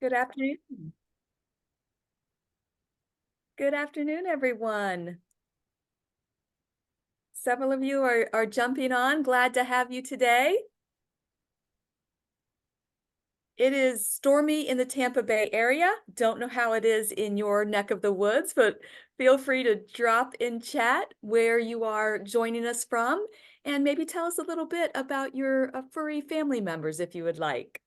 Good afternoon. Good afternoon, everyone. Several of you are jumping on. Glad to have you today. It is stormy in the Tampa Bay area. Don't know how it is in your neck of the woods, but feel free to drop in chat where you are joining us from, and maybe tell us a little bit about your furry family members if you would like.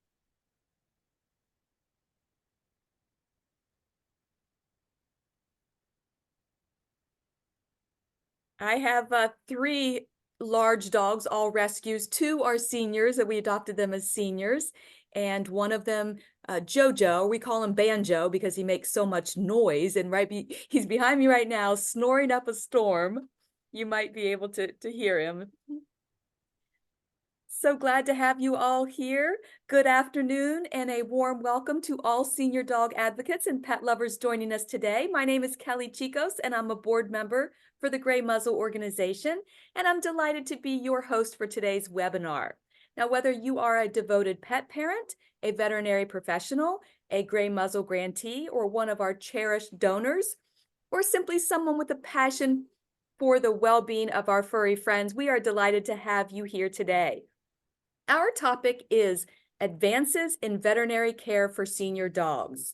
I have three large dogs, all rescues. Two are seniors, that we adopted them as seniors. And one of them, Jojo, we call him Banjo because he makes so much noise. And he's behind me right now, snoring up a storm. You might be able to hear him. So glad to have you all here. Good afternoon and a warm welcome to all senior dog advocates and pet lovers joining us today. My name is Kelly Chicos and I'm a board member for the Gray Muzzle organization, and I'm delighted to be your host for today's webinar. Now, whether you are a devoted pet parent, a veterinary professional, a Gray Muzzle grantee, or one of our cherished donors, or simply someone with a passion for the well-being of our furry friends, we are delighted to have you here today. Our topic is advances in veterinary care for senior dogs.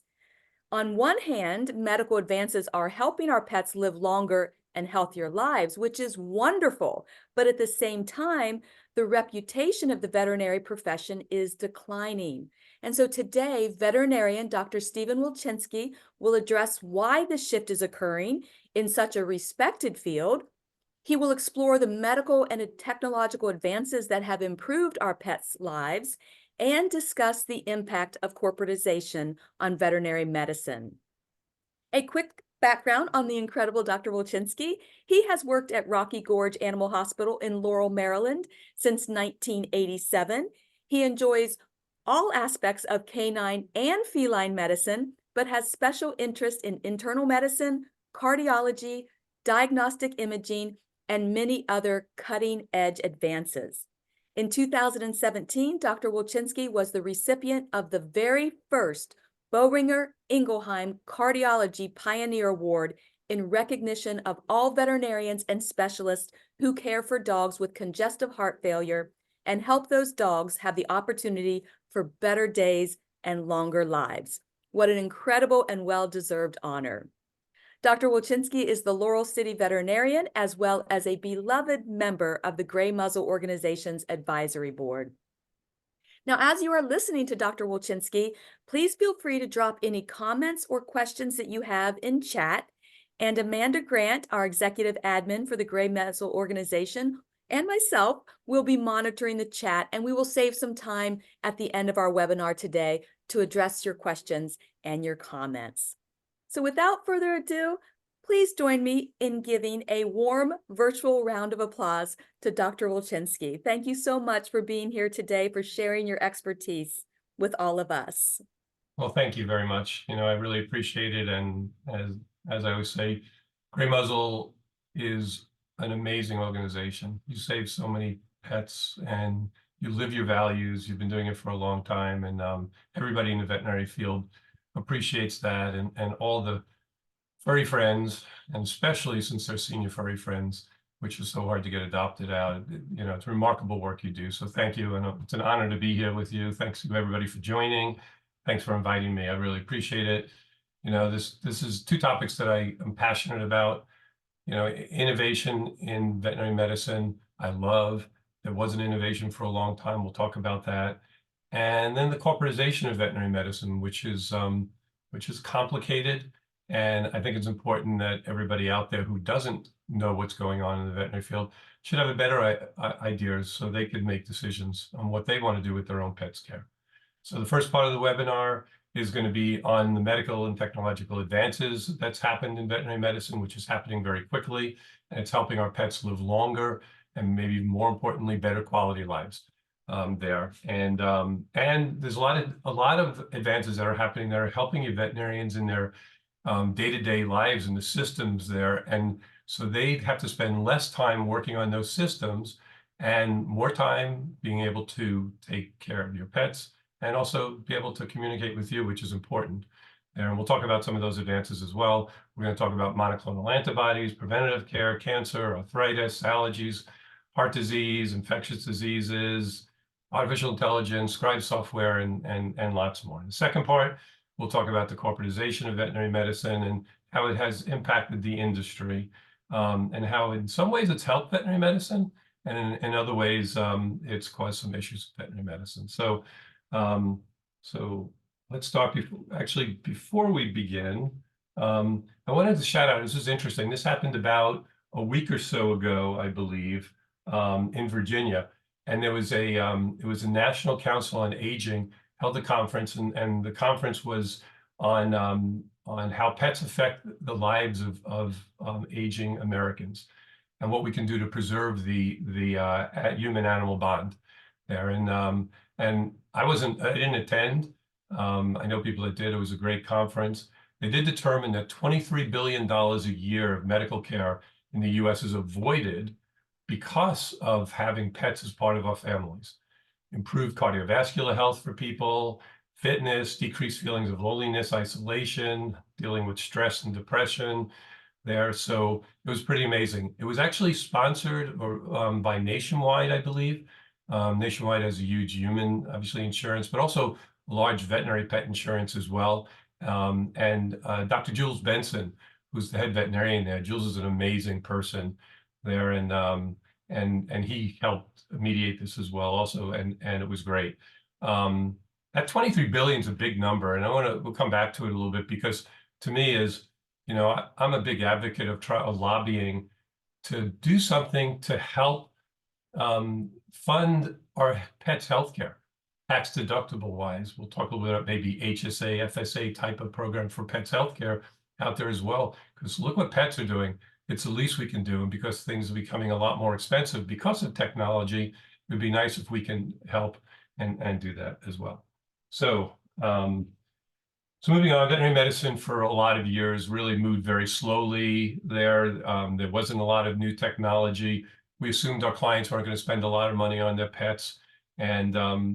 On one hand, medical advances are helping our pets live longer and healthier lives, which is wonderful. But at the same time, the reputation of the veterinary profession is declining. And so today, veterinarian Dr. Stephen Wolchinsky will address why this shift is occurring in such a respected field. He will explore the medical and technological advances that have improved our pets' lives and discuss the impact of corporatization on veterinary medicine. A quick background on the incredible Dr. Wolchinsky. He has worked at Rocky Gorge Animal Hospital in Laurel, Maryland since 1987. He enjoys all aspects of canine and feline medicine, but has special interest in internal medicine, cardiology, diagnostic imaging, and many other cutting-edge advances. In 2017, Dr. Wolchinsky was the recipient of the very first Boehringer Ingelheim Cardiology Pioneer Award in recognition of all veterinarians and specialists who care for dogs with congestive heart failure and help those dogs have the opportunity for better days and longer lives. What an incredible and well-deserved honor. Dr. Wolchinsky is the Laurel City veterinarian, as well as a beloved member of the Gray Muzzle Organization's advisory board. Now, as you are listening to Dr. Wolchinsky, please feel free to drop any comments or questions that you have in chat. And Amanda Grant, our executive admin for the Gray Muzzle Organization, and myself will be monitoring the chat, and we will save some time at the end of our webinar today to address your questions and your comments. So without further ado, please join me in giving a warm virtual round of applause to Dr. Wolchinsky. Thank you so much for being here today, for sharing your expertise with all of us. Well, thank you very much. I really appreciate it. And as I always say, Gray Muzzle is an amazing organization. You save so many pets and you live your values. You've been doing it for a long time. And everybody in the veterinary field appreciates that. And all the furry friends, and especially since they're senior furry friends, which is so hard to get adopted out. It's remarkable work you do. So thank you. And it's an honor to be here with you. Thanks to everybody for joining. Thanks for inviting me. I really appreciate it. This is two topics that I am passionate about. Innovation in veterinary medicine, I love. There was an innovation for a long time. We'll talk about that. And then the corporatization of veterinary medicine, which is complicated. And I think it's important that everybody out there who doesn't know what's going on in the veterinary field should have a better ideas so they can make decisions on what they want to do with their own pet's care. So the first part of the webinar is going to be on the medical and technological advances that's happened in veterinary medicine, which is happening very quickly, and it's helping our pets live longer and maybe more importantly, better quality lives there. And there's a lot of advances that are happening that are helping your veterinarians in their day-to-day lives and the systems there. And so they have to spend less time working on those systems and more time being able to take care of your pets and also be able to communicate with you, which is important. And we'll talk about some of those advances as well. We're going to talk about monoclonal antibodies, preventative care, cancer, arthritis, allergies, heart disease, infectious diseases, artificial intelligence, scribe software, and lots more. In the second part, we'll talk about the corporatization of veterinary medicine and how it has impacted the industry, and how in some ways it's helped veterinary medicine, and in other ways it's caused some issues with veterinary medicine. Um, so let's start before we begin. I wanted to shout out, this is interesting. This happened about a week or so ago, I believe, in Virginia. And there was it was a National Council on Aging held a conference, and the conference was on how pets affect the lives of aging Americans, and what we can do to preserve the human-animal bond there. And I didn't attend. I know people that did. It was a great conference. They did determine that $23 billion a year of medical care in the US is avoided because of having pets as part of our families. Improved cardiovascular health for people, fitness, decreased feelings of loneliness, isolation, dealing with stress and depression there. So it was pretty amazing. It was actually sponsored by Nationwide, I believe. Nationwide has a huge human, obviously, insurance, but also large veterinary pet insurance as well. And Dr. Jules Benson, who's the head veterinarian there. Jules is an amazing person there, and he helped mediate this as well also, and it was great. That 23 billion is a big number, and we'll come back to it a little bit, because to me I'm a big advocate of lobbying to do something to help fund our pets' healthcare, tax deductible wise. We'll talk a little bit about maybe HSA, FSA type of program for pets' healthcare out there as well, because look what pets are doing. It's the least we can do, and because things are becoming a lot more expensive because of technology, it would be nice if we can help and do that as well. So, so moving on, veterinary medicine for a lot of years really moved very slowly there. There wasn't a lot of new technology. We assumed our clients weren't going to spend a lot of money on their pets. And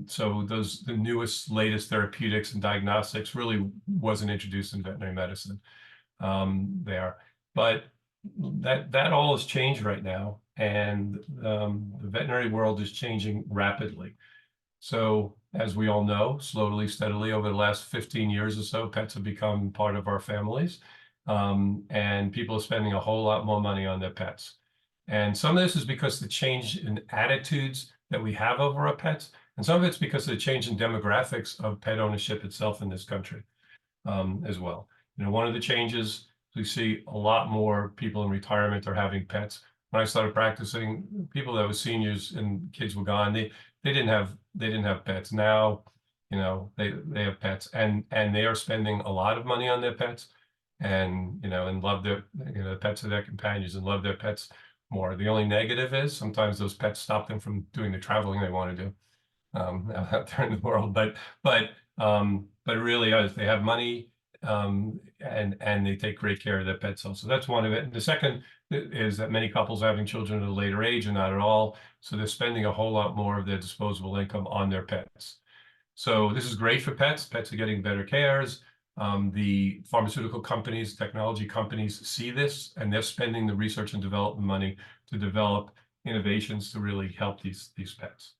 so the newest, latest therapeutics and diagnostics really wasn't introduced in veterinary medicine there. But that all has changed right now, and the veterinary world is changing rapidly. So as we all know, slowly, steadily over the last 15 years or so, pets have become part of our families, and people are spending a whole lot more money on their pets. And some of this is because the change in attitudes that we have over our pets, and some of it's because of the change in demographics of pet ownership itself in this country as well. One of the changes, we see a lot more people in retirement are having pets. When I started practicing, people that were seniors and kids were gone, they didn't have pets. Now, they have pets, and they are spending a lot of money on their pets, and love their the pets are their companions and love their pets more. The only negative is sometimes those pets stop them from doing the traveling they want to do out there in the world. But it really is. They have money, and they take great care of their pets also. That's one of it. And the second is that many couples are having children at a later age, or not at all. So they're spending a whole lot more of their disposable income on their pets. So this is great for pets. Pets are getting better cares. The pharmaceutical companies, technology companies see this, and they're spending the research and development money to develop innovations to really help these pets.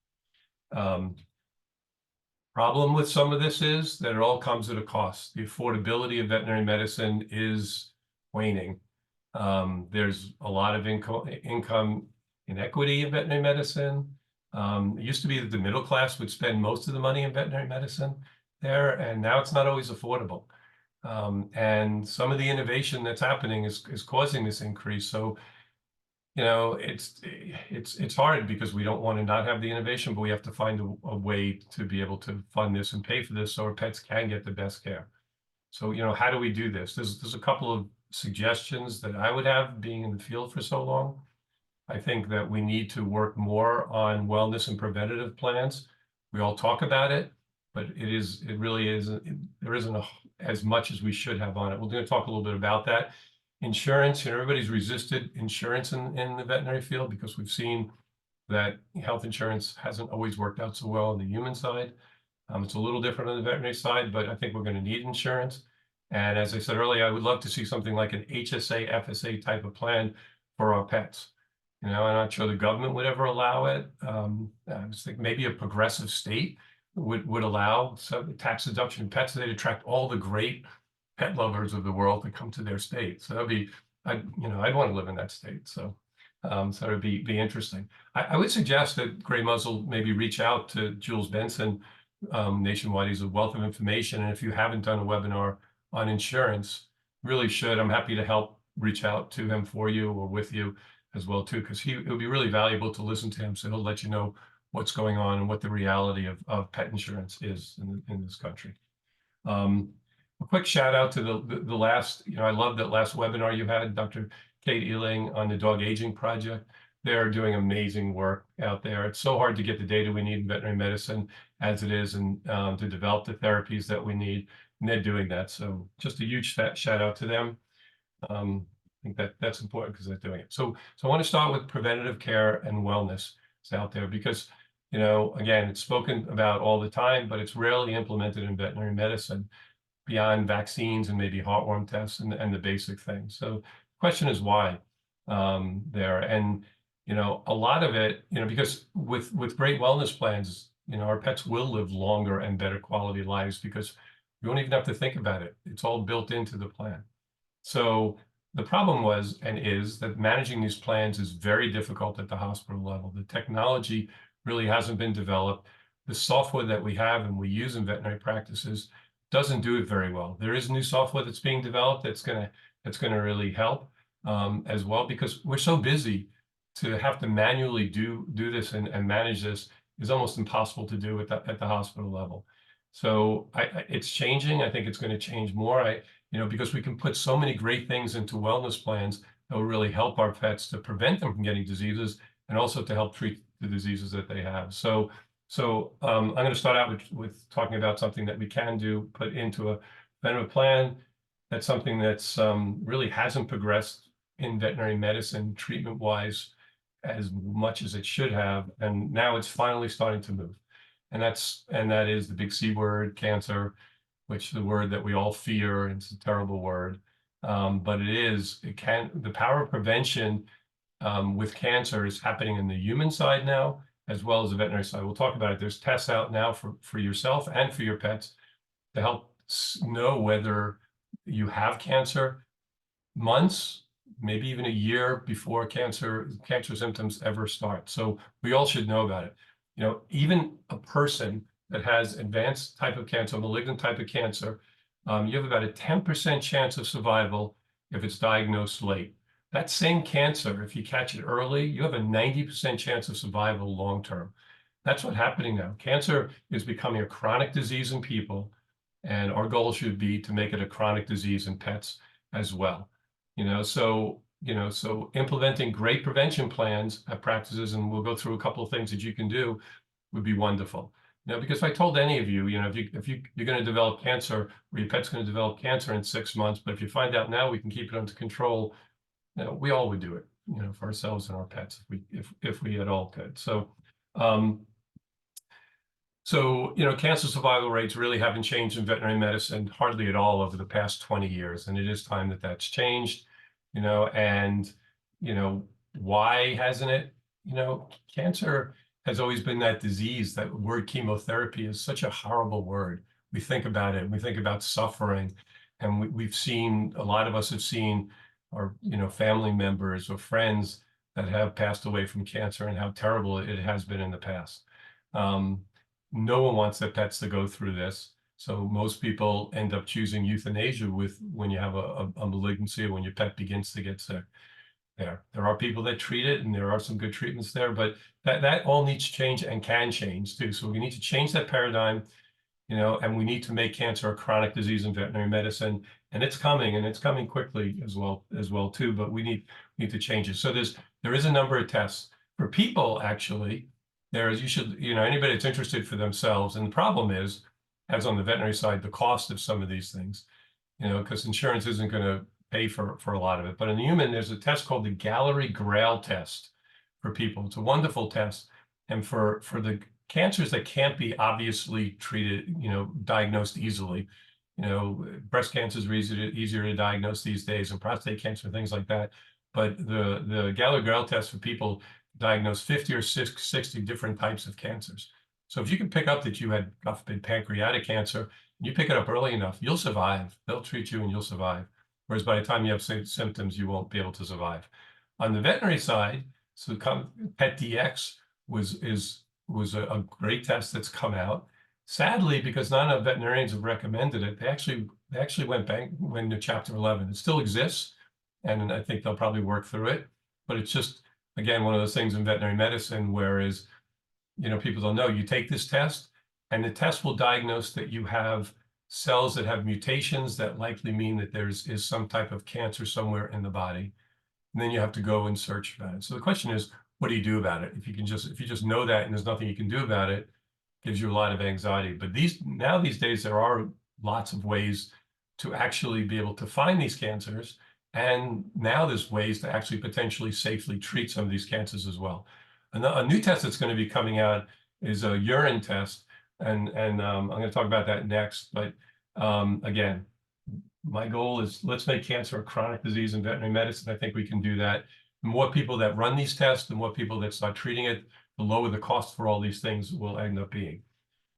Problem with some of this is that it all comes at a cost. The affordability of veterinary medicine is waning. There's a lot of income inequity in veterinary medicine. It used to be that the middle class would spend most of the money in veterinary medicine there, and now it's not always affordable. And some of the innovation that's happening is causing this increase. So, it's hard because we don't want to not have the innovation, but we have to find a way to be able to fund this and pay for this so our pets can get the best care. So, how do we do this? There's a couple of suggestions that I would have, being in the field for so long. I think that we need to work more on wellness and preventative plans. We all talk about it, but it really isn't, there isn't as much as we should have on it. We're going to talk a little bit about that. Insurance, everybody's resisted insurance in the veterinary field because we've seen that health insurance hasn't always worked out so well on the human side. It's a little different on the veterinary side, but I think we're going to need insurance. And as I said earlier, I would love to see something like an HSA, FSA type of plan for our pets. I'm not sure the government would ever allow it. I was thinking maybe a progressive state would allow some tax deduction in pets. They'd attract all the great pet lovers of the world to come to their state. So that'd be, I'd want to live in that state. So it'd be interesting. I would suggest that Gray Muzzle maybe reach out to Jules Benson nationwide. He's a wealth of information. And if you haven't done a webinar on insurance, really should. I'm happy to help reach out to him for you or with you as well too, because it would be really valuable to listen to him. So he'll let you know what's going on and what the reality of pet insurance is in this country. A quick shout out to the last, I love that last webinar you had, Dr. Kate Ealing on the Dog Aging Project. They're doing amazing work out there. It's so hard to get the data we need in veterinary medicine as it is, and to develop the therapies that we need, and they're doing that. So just a huge shout out to them. I think that's important because they're doing it. So I want to start with preventative care and wellness. It's out there because, again, it's spoken about all the time, but it's rarely implemented in veterinary medicine beyond vaccines and maybe heartworm tests and the basic things. So the question is why there. And, a lot of it, because with great wellness plans, our pets will live longer and better quality lives because you don't even have to think about it. It's all built into the plan. So the problem was and is that managing these plans is very difficult at the hospital level. The technology really hasn't been developed. The software that we have and we use in veterinary practices doesn't do it very well. There is new software that's being developed that's gonna really help as well, because we're so busy to have to manually do this and manage this is almost impossible to do at the hospital level. So it's changing. I think it's going to change more. Because we can put so many great things into wellness plans that will really help our pets to prevent them from getting diseases and also to help treat the diseases that they have. So I'm going to start out with talking about something that we can do, put into a preventative plan. That's something that's really hasn't progressed in veterinary medicine treatment-wise as much as it should have, and now it's finally starting to move. And that is the big C word, cancer, which the word that we all fear, and it's a terrible word. But the power of prevention with cancer is happening in the human side now, as well as the veterinary side. We'll talk about it. There's tests out now for yourself and for your pets to help know whether you have cancer months, maybe even a year before cancer symptoms ever start. So we all should know about it. Even a person that has advanced type of cancer, malignant type of cancer, you have about a 10% chance of survival if it's diagnosed late. That same cancer, if you catch it early, you have a 90% chance of survival long-term. That's what's happening now. Cancer is becoming a chronic disease in people, and our goal should be to make it a chronic disease in pets as well. So implementing great prevention plans at practices, and we'll go through a couple of things that you can do, would be wonderful. Because if I told any of you, if you're going to develop cancer, or your pet's going to develop cancer in 6 months, but if you find out now we can keep it under control, we all would do it, for ourselves and our pets if we at all could. So cancer survival rates really haven't changed in veterinary medicine hardly at all over the past 20 years, and it is time that that's changed. Why hasn't it? Cancer has always been that disease. That word chemotherapy is such a horrible word. We think about it, and we think about suffering, and we've seen, a lot of us have seen our family members or friends that have passed away from cancer and how terrible it has been in the past. No one wants their pets to go through this. So most people end up choosing euthanasia when you have a malignancy or when your pet begins to get sick. There are people that treat it, and there are some good treatments there, but that all needs to change and can change too. So we need to change that paradigm, and we need to make cancer a chronic disease in veterinary medicine, and it's coming quickly as well too. But we need to change it. So there is a number of tests for people. Actually, anybody that's interested for themselves. And the problem is, as on the veterinary side, the cost of some of these things, because insurance isn't going to pay for a lot of it. But in the human, there's a test called the Gallery Grail test for people. It's a wonderful test. And for the cancers that can't be obviously treated, diagnosed easily. Breast cancer is easier to diagnose these days, and prostate cancer, things like that. But the Gallagher test for people diagnose 50 or 60 different types of cancers. So if you can pick up that you had, God forbid, pancreatic cancer, and you pick it up early enough, you'll survive. They'll treat you and you'll survive. Whereas by the time you have symptoms, you won't be able to survive. On the veterinary side, so PetDx was a great test that's come out. Sadly, because not enough veterinarians have recommended it, they actually went to Chapter 11. It still exists, and I think they'll probably work through it. But it's just, again, one of those things in veterinary medicine, whereas people don't know. You take this test, and the test will diagnose that you have cells that have mutations that likely mean that is some type of cancer somewhere in the body. And then you have to go and search about it. So the question is, what do you do about it? If you just know that and there's nothing you can do about it, gives you a lot of anxiety. But these days, there are lots of ways to actually be able to find these cancers. And now there's ways to actually potentially safely treat some of these cancers as well. A new test that's going to be coming out is a urine test. And I'm going to talk about that next. But again, my goal is, let's make cancer a chronic disease in veterinary medicine. I think we can do that. The more people that run these tests, the more people that start treating it, the lower the cost for all these things will end up being.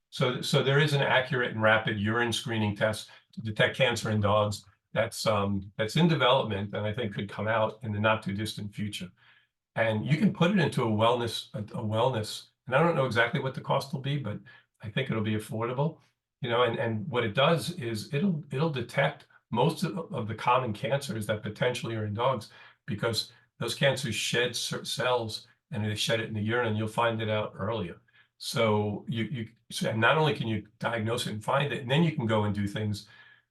So there is an accurate and rapid urine screening test to detect cancer in dogs that's in development, and I think could come out in the not too distant future. And you can put it into a wellness, and I don't know exactly what the cost will be, but I think it'll be affordable. And what it does is it'll detect most of the common cancers that potentially are in dogs, because those cancers shed cells, and they shed it in the urine, and you'll find it out earlier. So so not only can you diagnose it and find it, and then you can go and do things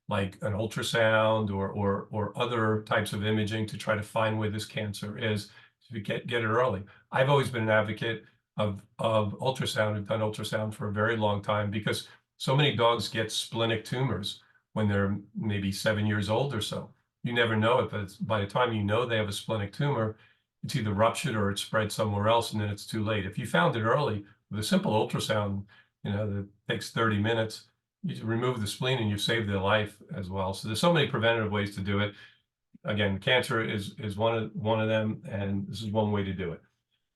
like an ultrasound or other types of imaging to try to find where this cancer is, to get it early. I've always been an advocate of ultrasound. I've done ultrasound for a very long time, because so many dogs get splenic tumors when they're maybe 7 years old or so. You never know it, but by the time you know they have a splenic tumor, it's either ruptured or it's spread somewhere else, and then it's too late. If you found it early with a simple ultrasound, that takes 30 minutes, you remove the spleen and you save their life as well. So there's so many preventative ways to do it. Again, cancer is one of them, and this is one way to do it.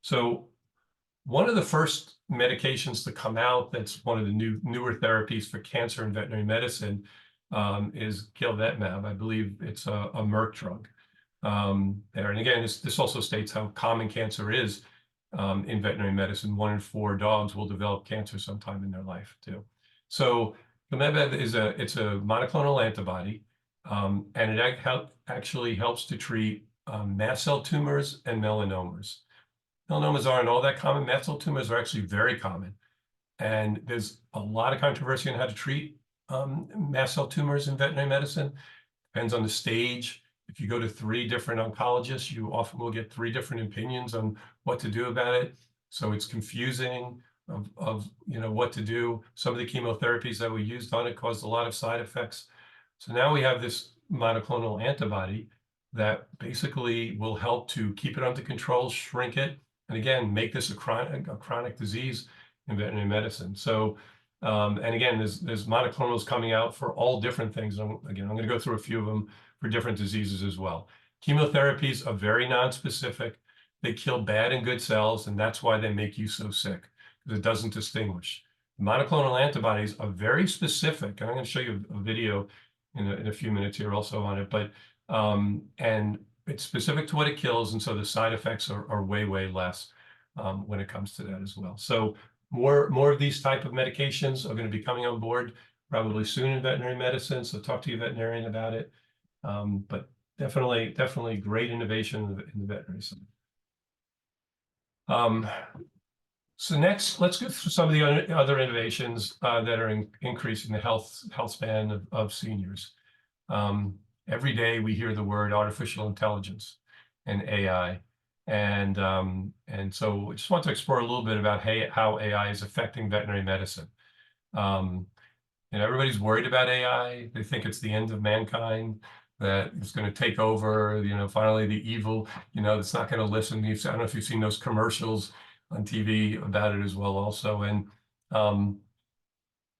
So one of the first medications to come out that's one of the newer therapies for cancer in veterinary medicine is Gilvetmab. I believe it's a Merck drug. And again, this also states how common cancer is in veterinary medicine. 1 in 4 dogs will develop cancer sometime in their life too. So Gilvetmab it's a monoclonal antibody, and it actually helps to treat mast cell tumors and melanomas. Melanomas aren't all that common. Mast cell tumors are actually very common. And there's a lot of controversy on how to treat mast cell tumors in veterinary medicine. Depends on the stage. If you go to 3 different oncologists, you often will get 3 different opinions on what to do about it. So it's confusing of what to do. Some of the chemotherapies that we used on it caused a lot of side effects. So now we have this monoclonal antibody that basically will help to keep it under control, shrink it, and again, make this a chronic disease in veterinary medicine. So, and again, there's monoclonals coming out for all different things. Again, I'm going to go through a few of them for different diseases as well. Chemotherapies are very nonspecific. They kill bad and good cells, and that's why they make you so sick, because it doesn't distinguish. Monoclonal antibodies are very specific, and I'm going to show you a video in a few minutes here also on it, but and it's specific to what it kills, and so the side effects are way less when it comes to that as well. So more of these type of medications are going to be coming on board probably soon in veterinary medicine. So talk to your veterinarian about it. But definitely great innovation in the veterinary side. So next, let's go through some of the other innovations that are increasing the health span of seniors. Every day we hear the word artificial intelligence and AI. And so I just want to explore a little bit about how AI is affecting veterinary medicine. Everybody's worried about AI. They think it's the end of mankind, that it's going to take over, finally the evil, that's not going to listen. I don't know if you've seen those commercials on TV about it as well also. And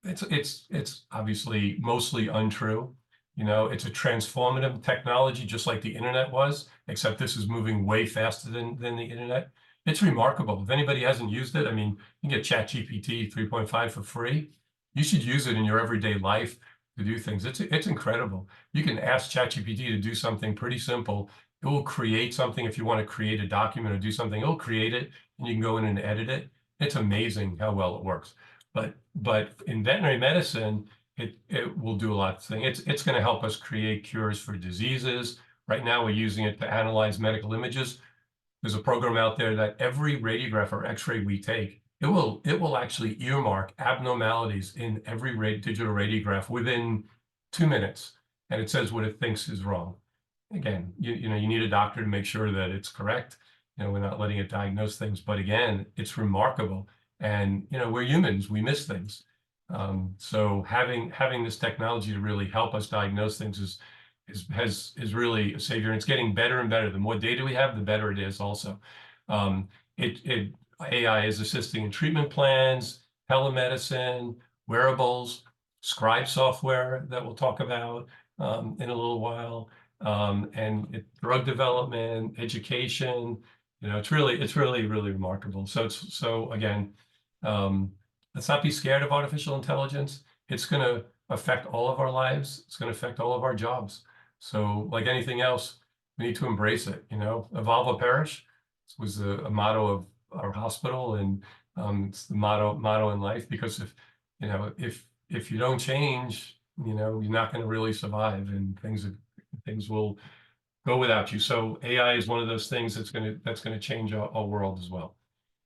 it's obviously mostly untrue. You know, it's a transformative technology, just like the internet was, except this is moving way faster than the internet. It's remarkable. If anybody hasn't used it, I mean, you can get ChatGPT 3.5 for free. You should use it in your everyday life to do things. It's incredible. You can ask ChatGPT to do something pretty simple. It will create something. If you want to create a document or do something, it'll create it, and you can go in and edit it. It's amazing how well it works. But in veterinary medicine, it will do a lot of things. It's going to help us create cures for diseases. Right now, we're using it to analyze medical images. There's a program out there that every radiograph or X-ray we take, it will actually earmark abnormalities in every digital radiograph within 2 minutes, and it says what it thinks is wrong. Again, you know, you need a doctor to make sure that it's correct. You know, we're not letting it diagnose things, but again, it's remarkable. And you know, we're humans; we miss things. So having this technology to really help us diagnose things is really a savior. And it's getting better and better. The more data we have, the better it is. Also, um, AI is assisting in treatment plans, telemedicine, wearables, scribe software that we'll talk about in a little while, and drug development, education. You know, it's really remarkable. So again, let's not be scared of artificial intelligence. It's going to affect all of our lives. It's going to affect all of our jobs. So like anything else, we need to embrace it. You know, evolve or perish was a motto of our hospital, and it's the motto in life. Because if you don't change, you know, you're not going to really survive, and things will go without you. So AI is one of those things that's going to change our world as well.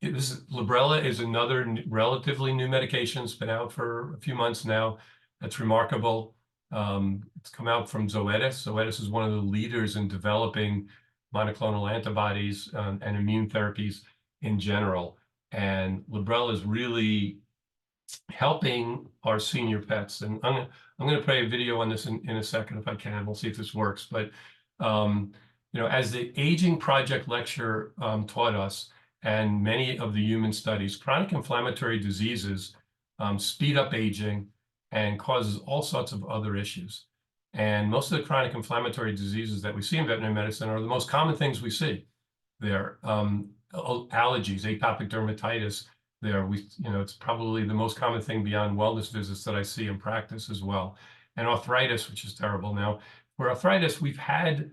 Librela is another relatively new medication. It's been out for a few months now. That's remarkable. It's come out from Zoetis. Zoetis is one of the leaders in developing monoclonal antibodies and immune therapies in general. And Librela is really helping our senior pets. And I'm going to play a video on this in a second if I can. We'll see if this works. But you know, as the Aging Project lecture taught us, and many of the human studies, chronic inflammatory diseases speed up aging and causes all sorts of other issues. And most of the chronic inflammatory diseases that we see in veterinary medicine are the most common things we see. They're allergies, atopic dermatitis. You know, it's probably the most common thing beyond wellness visits that I see in practice as well. And arthritis, which is terrible. Now, for arthritis, we've had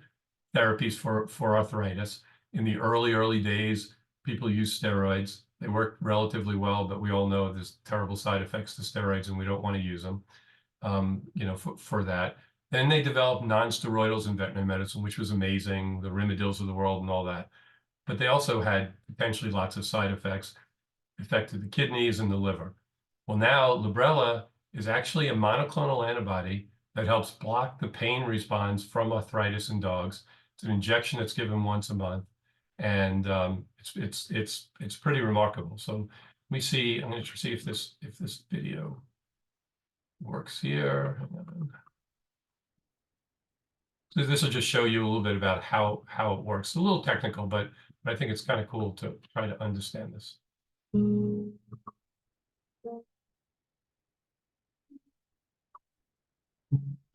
therapies for arthritis. In the early days, people use steroids. They work relatively well, but we all know there's terrible side effects to steroids, and we don't want to use them, you know, for that. Then they developed non-steroidals in veterinary medicine, which was amazing, the Rimidils of the world and all that. But they also had potentially lots of side effects, affected the kidneys and the liver. Well, now Librela is actually a monoclonal antibody that helps block the pain response from arthritis in dogs. It's an injection that's given once a month, and it's pretty remarkable. So let me see. I'm going to see if this video works here. So this will just show you a little bit about how it works. It's a little technical, but I think it's kind of cool to try to understand this.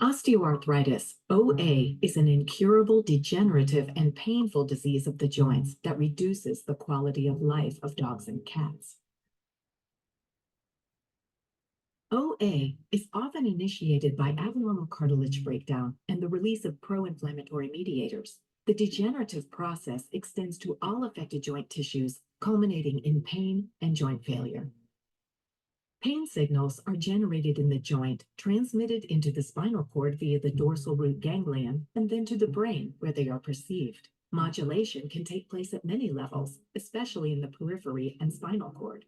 Osteoarthritis, OA, is an incurable, degenerative, and painful disease of the joints that reduces the quality of life of dogs and cats. OA is often initiated by abnormal cartilage breakdown and the release of pro-inflammatory mediators. The degenerative process extends to all affected joint tissues, culminating in pain and joint failure. Pain signals are generated in the joint, transmitted into the spinal cord via the dorsal root ganglion, and then to the brain, where they are perceived. Modulation can take place at many levels, especially in the periphery and spinal cord.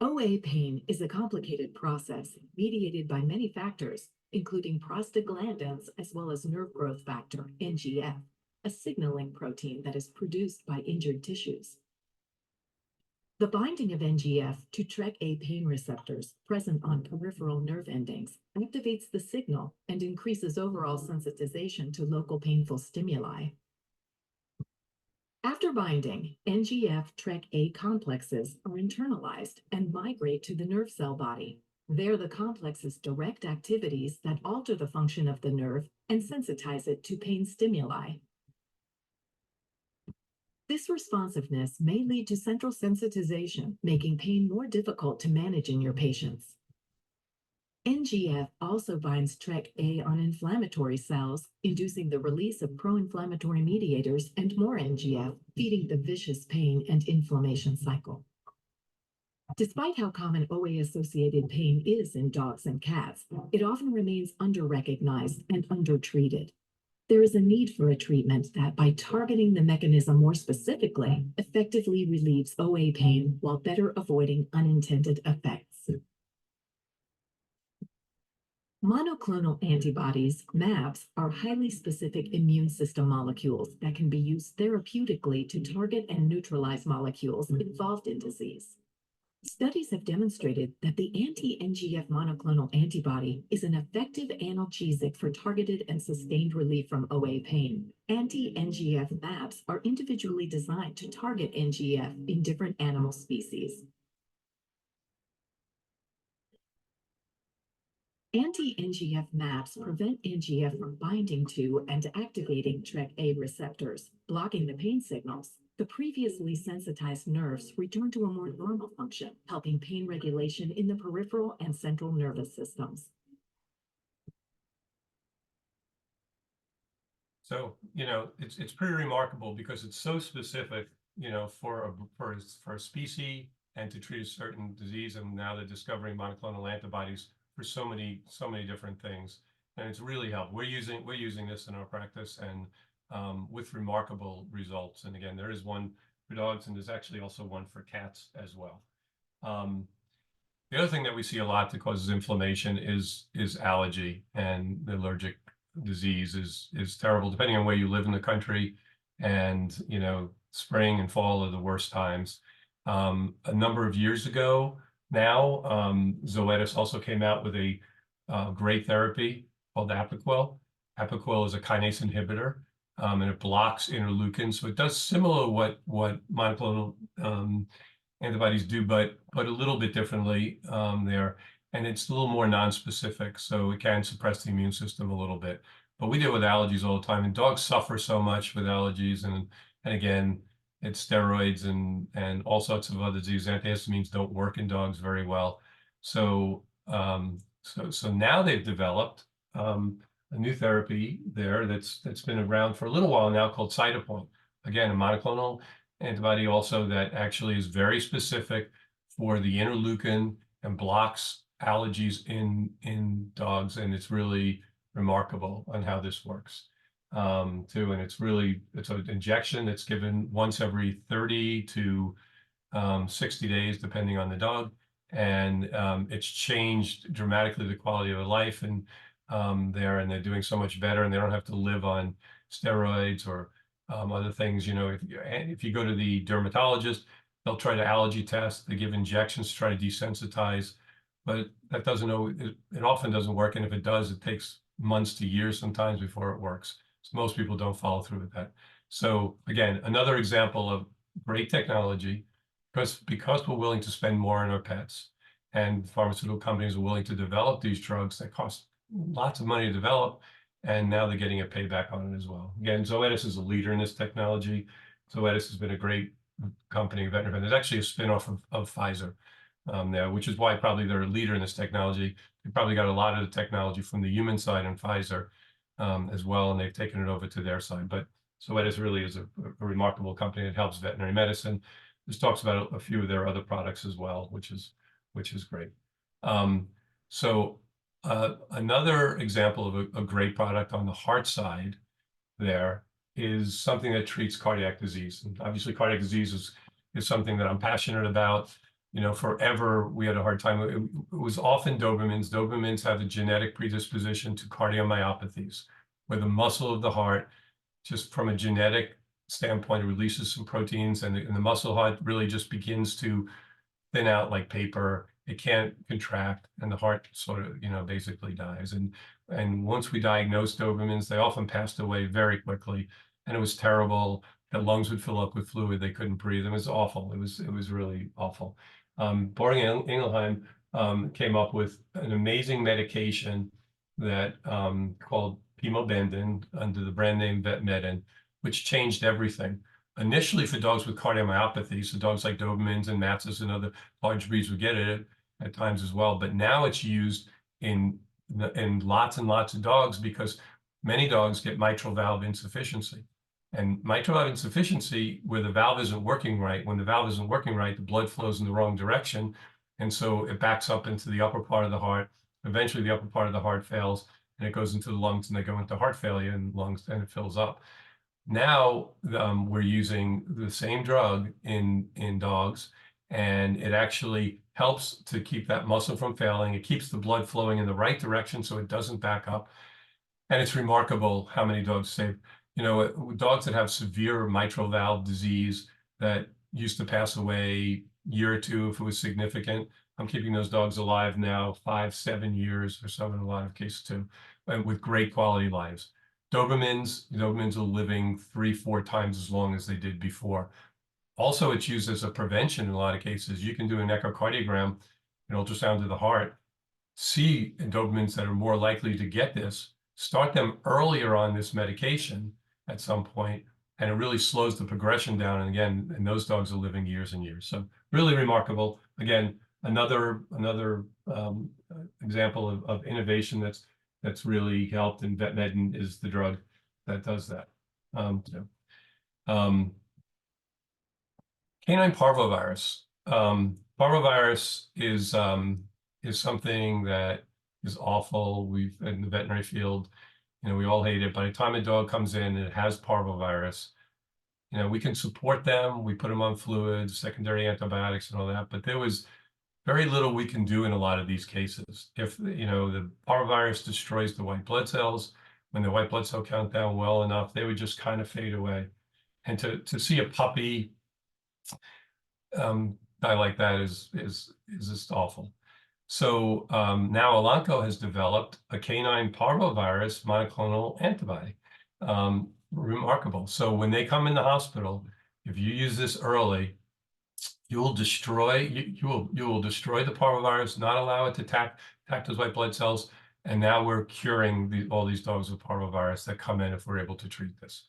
OA pain is a complicated process mediated by many factors, including prostaglandins as well as nerve growth factor, NGF, a signaling protein that is produced by injured tissues. The binding of NGF to TrkA pain receptors present on peripheral nerve endings activates the signal and increases overall sensitization to local painful stimuli. After binding, NGF-TREC-A complexes are internalized and migrate to the nerve cell body. There, the complexes direct activities that alter the function of the nerve and sensitize it to pain stimuli. This responsiveness may lead to central sensitization, making pain more difficult to manage in your patients. NGF also binds TREC-A on inflammatory cells, inducing the release of pro-inflammatory mediators and more NGF, feeding the vicious pain and inflammation cycle. Despite how common OA-associated pain is in dogs and cats, it often remains under-recognized and undertreated. There is a need for a treatment that, by targeting the mechanism more specifically, effectively relieves OA pain while better avoiding unintended effects. Monoclonal antibodies, MABs, are highly specific immune system molecules that can be used therapeutically to target and neutralize molecules involved in disease. Studies have demonstrated that the anti-NGF monoclonal antibody is an effective analgesic for targeted and sustained relief from OA pain. Anti-NGF MABs are individually designed to target NGF in different animal species. Anti-NGF MABs prevent NGF from binding to and activating TREC-A receptors, blocking the pain signals. The previously sensitized nerves return to a more normal function, helping pain regulation in the peripheral and central nervous systems. So, it's pretty remarkable because it's so specific, for a species and to treat a certain disease. And now they're discovering monoclonal antibodies for so many different things, and it's really helped. We're using this in our practice, and with remarkable results. And again, there is one for dogs, and there's actually also one for cats as well. The other thing that we see a lot that causes inflammation is allergy, and the allergic disease is terrible depending on where you live in the country. And spring and fall are the worst times. A number of years ago now, Zoetis also came out with a great therapy called Apoquel. Apoquel is a kinase inhibitor, and it blocks interleukins. So it does similar what monoclonal antibodies do, but a little bit differently there. And it's a little more nonspecific, so it can suppress the immune system a little bit. But we deal with allergies all the time, and dogs suffer so much with allergies. And again, it's steroids and all sorts of other diseases. Antihistamines don't work in dogs very well. So now they've developed a new therapy there that's been around for a little while now called Cytopoint. Again, a monoclonal antibody also that actually is very specific for the interleukin and blocks allergies in dogs, and it's really remarkable on how this works too. And it's an injection that's given once every 30 to 60 days, depending on the dog, and it's changed dramatically the quality of their life, and they're doing so much better, and they don't have to live on steroids or other things. If you go to the dermatologist, they'll try to allergy test. They give injections to try to desensitize, but that it often doesn't work. And if it does, it takes months to years sometimes before it works. So most people don't follow through with that. So again, another example of great technology, because we're willing to spend more on our pets, and pharmaceutical companies are willing to develop these drugs that cost lots of money to develop, and now they're getting a payback on it as well. Again, Zoetis is a leader in this technology. Zoetis has been a great company, Veterinary. There's actually a spinoff of Pfizer there, which is why probably they're a leader in this technology. They probably got a lot of the technology from the human side in Pfizer as well, and they've taken it over to their side. But Zoetis really is a remarkable company that helps veterinary medicine. This talks about a few of their other products as well, which is great. Another example of a great product on the heart side there is something that treats cardiac disease. And obviously cardiac disease is something that I'm passionate about. Forever we had a hard time. It was often Dobermans. Dobermans have a genetic predisposition to cardiomyopathies, where the muscle of the heart, just from a genetic standpoint, releases some proteins, and the muscle heart really just begins to thin out like paper. It can't contract, and the heart sort of, basically dies. And once we diagnosed Dobermans, they often passed away very quickly, and it was terrible their lungs would fill up with fluid. They couldn't breathe. It was awful. It was really awful. Boehringer Ingelheim came up with an amazing medication that called pimobendan under the brand name Vetmedin, which changed everything. Initially for dogs with cardiomyopathy, so dogs like Dobermans and Matses and other large breeds would get it at times as well. But now it's used in lots and lots of dogs because many dogs get mitral valve insufficiency. And mitral valve insufficiency, where the valve isn't working right, when the valve isn't working right, the blood flows in the wrong direction. And so it backs up into the upper part of the heart. Eventually the upper part of the heart fails and it goes into the lungs and they go into heart failure and lungs and it fills up. Now we're using the same drug in dogs, and it actually helps to keep that muscle from failing. It keeps the blood flowing in the right direction so it doesn't back up. And it's remarkable how many dogs save. You know, dogs that have severe mitral valve disease that used to pass away a year or two if it was significant. I'm keeping those dogs alive now 5, 7 years or so in a lot of cases too, and with great quality lives. Dobermans are living 3, 4 times as long as they did before. Also, it's used as a prevention in a lot of cases. You can do an echocardiogram, an ultrasound of the heart, see Dobermans that are more likely to get this, start them earlier on this medication at some point, and it really slows the progression down. And again, and those dogs are living years and years. So really remarkable. Again, another example of innovation that's really helped, and Vetmedin is the drug that does that. Canine parvovirus. Parvovirus is something that is awful. We've in the veterinary field, you know, we all hate it. By the time a dog comes in and it has parvovirus, you know, we can support them. We put them on fluids, secondary antibiotics, and all that. But there was very little we can do in a lot of these cases. If, you know, the parvovirus destroys the white blood cells, when the white blood cell count down well enough, they would just kind of fade away. And to see a puppy die like that is just awful. So now Elanco has developed a canine parvovirus monoclonal antibody. Remarkable. So when they come in the hospital, if you use this early, you will destroy the parvovirus, not allow it to attack those white blood cells. And now we're curing all these dogs with parvovirus that come in if we're able to treat this.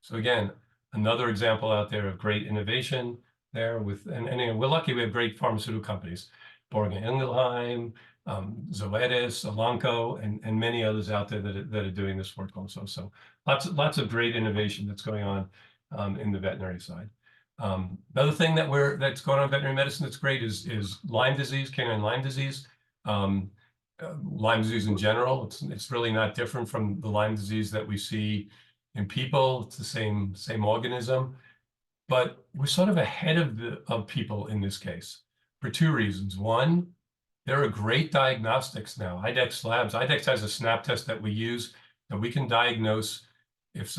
So again, another example out there of great innovation there with, and we're lucky we have great pharmaceutical companies, Boehringer Ingelheim, Zoetis, Elanco, and many others out there that are doing this work also. So lots of great innovation that's going on in the veterinary side. Another thing that's going on in veterinary medicine that's great is Lyme disease, canine Lyme disease. Lyme disease in general, it's really not different from the Lyme disease that we see in people. It's the same organism, but we're sort of ahead of people in this case for 2 reasons. One, there are great diagnostics now. IDEXX Labs, IDEXX has a SNAP test that we use, and we can diagnose if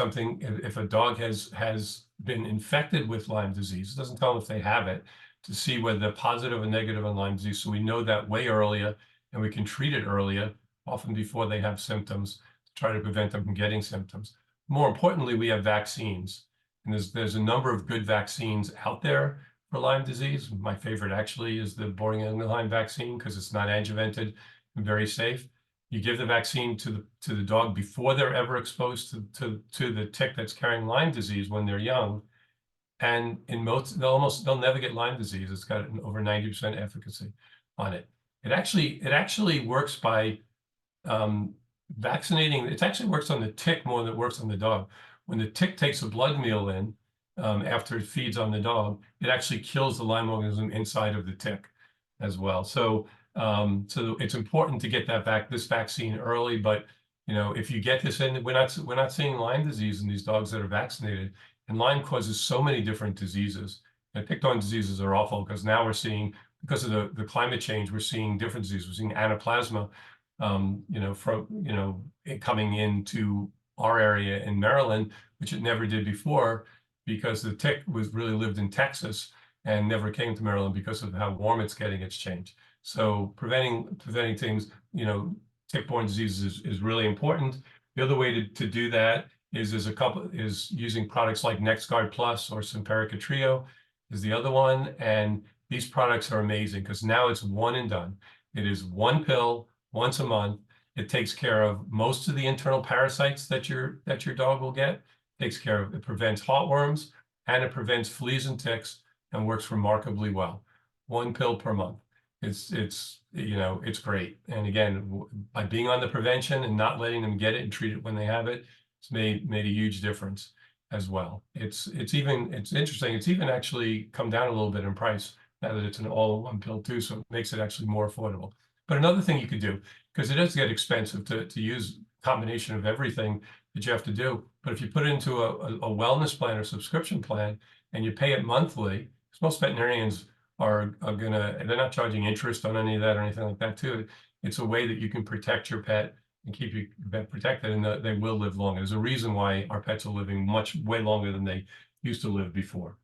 a dog has been infected with Lyme disease. It doesn't tell them if they have it, to see whether they're positive or negative on Lyme disease. So we know that way earlier, and we can treat it earlier, often before they have symptoms, to try to prevent them from getting symptoms. More importantly, we have vaccines, and there's a number of good vaccines out there for Lyme disease. My favorite actually is the Boehringer Ingelheim vaccine because it's not adjuvanted and very safe. You give the vaccine to the dog before they're ever exposed to the tick that's carrying Lyme disease when they're young, and in most they'll never get Lyme disease. It's got an over 90% efficacy on it. It actually works by vaccinating. It actually works on the tick more than it works on the dog. When the tick takes a blood meal in after it feeds on the dog, it actually kills the Lyme organism inside of the tick as well. So it's important to get this vaccine early. But you know, if you get this in, we're not seeing Lyme disease in these dogs that are vaccinated. And Lyme causes so many different diseases. And tick-borne diseases are awful because now we're seeing, because of the climate change, we're seeing different diseases. We're seeing anaplasma, coming into our area in Maryland, which it never did before, because the tick really lived in Texas and never came to Maryland because of how warm it's getting. It's changed. So preventing things, tick-borne diseases is really important. The other way to do that is using products like NexGard Plus or Simparica Trio is the other one. And these products are amazing because now it's one and done. It is one pill once a month. It takes care of most of the internal parasites that your dog will get. It prevents heartworms, and it prevents fleas and ticks, and works remarkably well. One pill per month. It's great. And again, by being on the prevention and not letting them get it and treat it when they have it, it's made a huge difference as well. It's interesting. It's even actually come down a little bit in price now that it's an all-in-one pill too, so it makes it actually more affordable. But another thing you could do, because it does get expensive to use a combination of everything that you have to do, but if you put it into a wellness plan or subscription plan and you pay it monthly, because most veterinarians they're not charging interest on any of that or anything like that too. It's a way that you can protect your pet and keep your pet protected, and they will live longer. There's a reason why our pets are living way longer than they used to live before.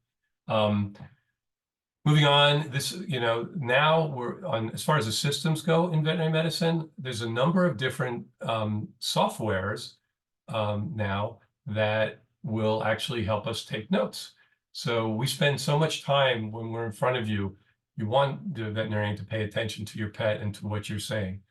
Moving on, now we're on, as far as the systems go in veterinary medicine, there's a number of different softwares now that will actually help us take notes. So we spend so much time when we're in front of you. You want the veterinarian to pay attention to your pet and to what you're saying.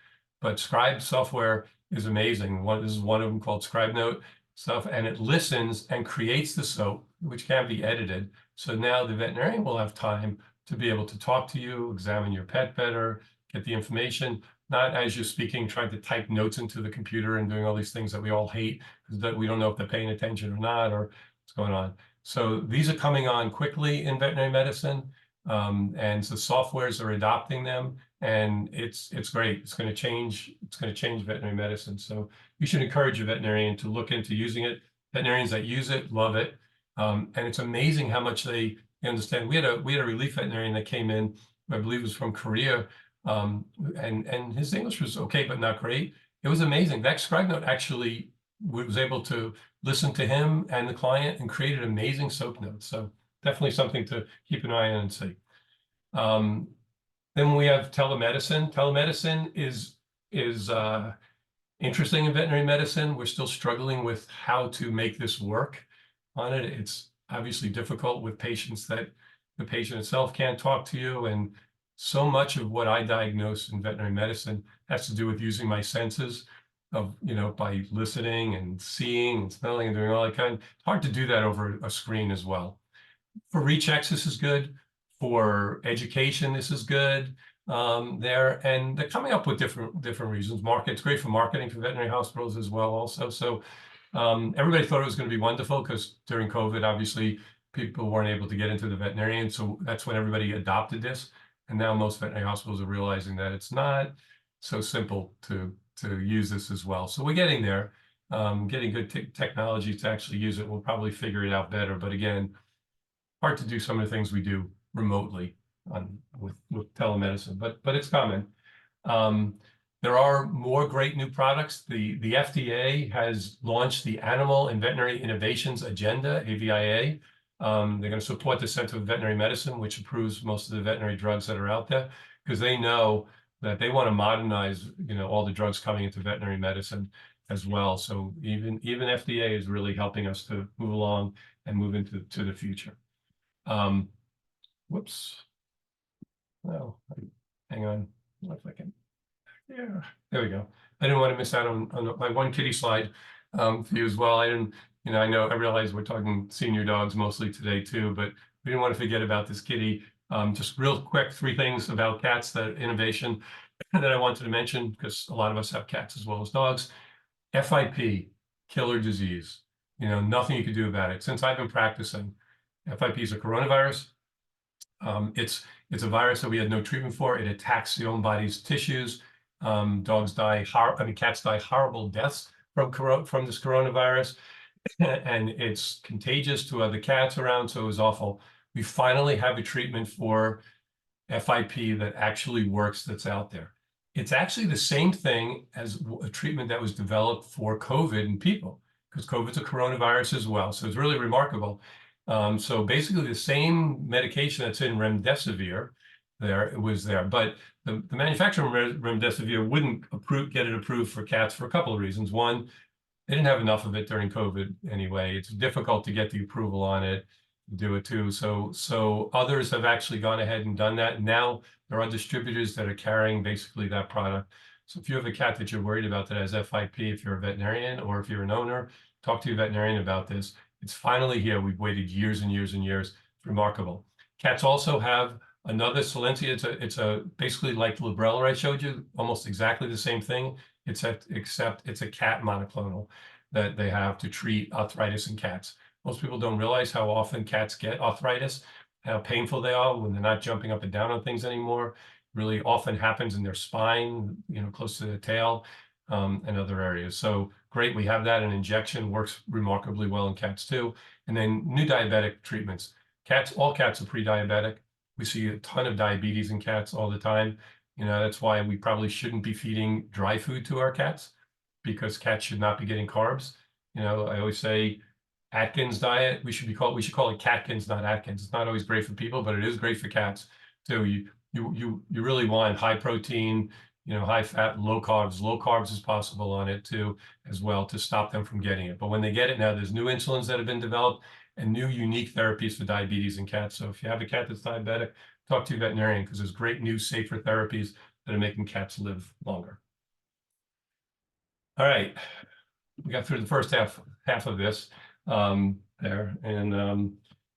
But Scribe software is amazing. This is one of them called Scribe Note stuff, and it listens and creates the soap, which can be edited. So now the veterinarian will have time to be able to talk to you, examine your pet better, get the information, not as you're speaking, trying to type notes into the computer and doing all these things that we all hate because we don't know if they're paying attention or not or what's going on. So these are coming on quickly in veterinary medicine, and so softwares are adopting them, and it's great. It's going to change veterinary medicine. So you should encourage your veterinarian to look into using it. Veterinarians that use it love it, and it's amazing how much they understand. We had a relief veterinarian that came in, I believe was from Korea, and his English was okay but not great. It was amazing. That Scribe Note actually was able to listen to him and the client and created amazing soap notes. So definitely something to keep an eye on and see. Then we have telemedicine. Telemedicine is interesting in veterinary medicine. We're still struggling with how to make this work on it. It's obviously difficult with patients that the patient itself can't talk to you. And so much of what I diagnose in veterinary medicine has to do with using my senses of, by listening and seeing and smelling and doing all that kind. It's hard to do that over a screen as well. For rechecks, this is good. For education, this is good there. And they're coming up with different reasons. It's great for marketing for veterinary hospitals as well also. So everybody thought it was going to be wonderful because during COVID, obviously, people weren't able to get into the veterinarian. So that's when everybody adopted this. And now most veterinary hospitals are realizing that it's not so simple to use this as well. So we're getting there, getting good technology to actually use it. We'll probably figure it out better. But again, hard to do some of the things we do remotely with telemedicine, but it's coming. There are more great new products. The FDA has launched the Animal and Veterinary Innovations Agenda, AVIA. They're going to support the Center for Veterinary Medicine, which approves most of the veterinary drugs that are out there, because they know that they want to modernize, all the drugs coming into veterinary medicine as well. So even FDA is really helping us to move along and move into the future. Whoops. No, hang on. If I can. Yeah, there we go. I didn't want to miss out on my one kitty slide for you as well. I realize we're talking senior dogs mostly today too, but we didn't want to forget about this kitty. Just real quick, 3 things about cats, that innovation that I wanted to mention, because a lot of us have cats as well as dogs. FIP, killer disease. Nothing you can do about it. Since I've been practicing, FIP is a coronavirus. It's a virus that we had no treatment for. It attacks the own body's tissues. Cats die horrible deaths from this coronavirus, and it's contagious to other cats around. So it was awful. We finally have a treatment for FIP that actually works, that's out there. It's actually the same thing as a treatment that was developed for COVID in people, because COVID's a coronavirus as well. So it's really remarkable. So basically the same medication that's in remdesivir was there, but the manufacturer of remdesivir wouldn't get it approved for cats for a couple of reasons. One, They didn't have enough of it during COVID anyway. It's difficult to get the approval on it, do it too. So others have actually gone ahead and done that. And now there are distributors that are carrying basically that product. So if you have a cat that you're worried about that has FIP, if you're a veterinarian or if you're an owner, talk to your veterinarian about this. It's finally here. We've waited years and years and years. It's remarkable. Cats also have another Solensia. It's a basically like Librela I showed you, almost exactly the same thing, except it's a cat monoclonal that they have to treat arthritis in cats. Most people don't realize how often cats get arthritis, how painful they are when they're not jumping up and down on things anymore. Really often happens in their spine, close to the tail, and other areas. So great, we have that. An injection works remarkably well in cats too. And then new diabetic treatments. All cats are pre-diabetic. We see a ton of diabetes in cats all the time. That's why we probably shouldn't be feeding dry food to our cats, because cats should not be getting carbs. I always say Atkins diet. We should call it Catkins, not Atkins. It's not always great for people, but it is great for cats too. You really want high protein, high fat, low carbs. Low carbs is possible on it too, as well, to stop them from getting it. But when they get it now, there's new insulins that have been developed and new unique therapies for diabetes in cats. So if you have a cat that's diabetic, talk to your veterinarian, because there's great new, safer therapies that are making cats live longer. All right, we got through the first half of this there, and I'm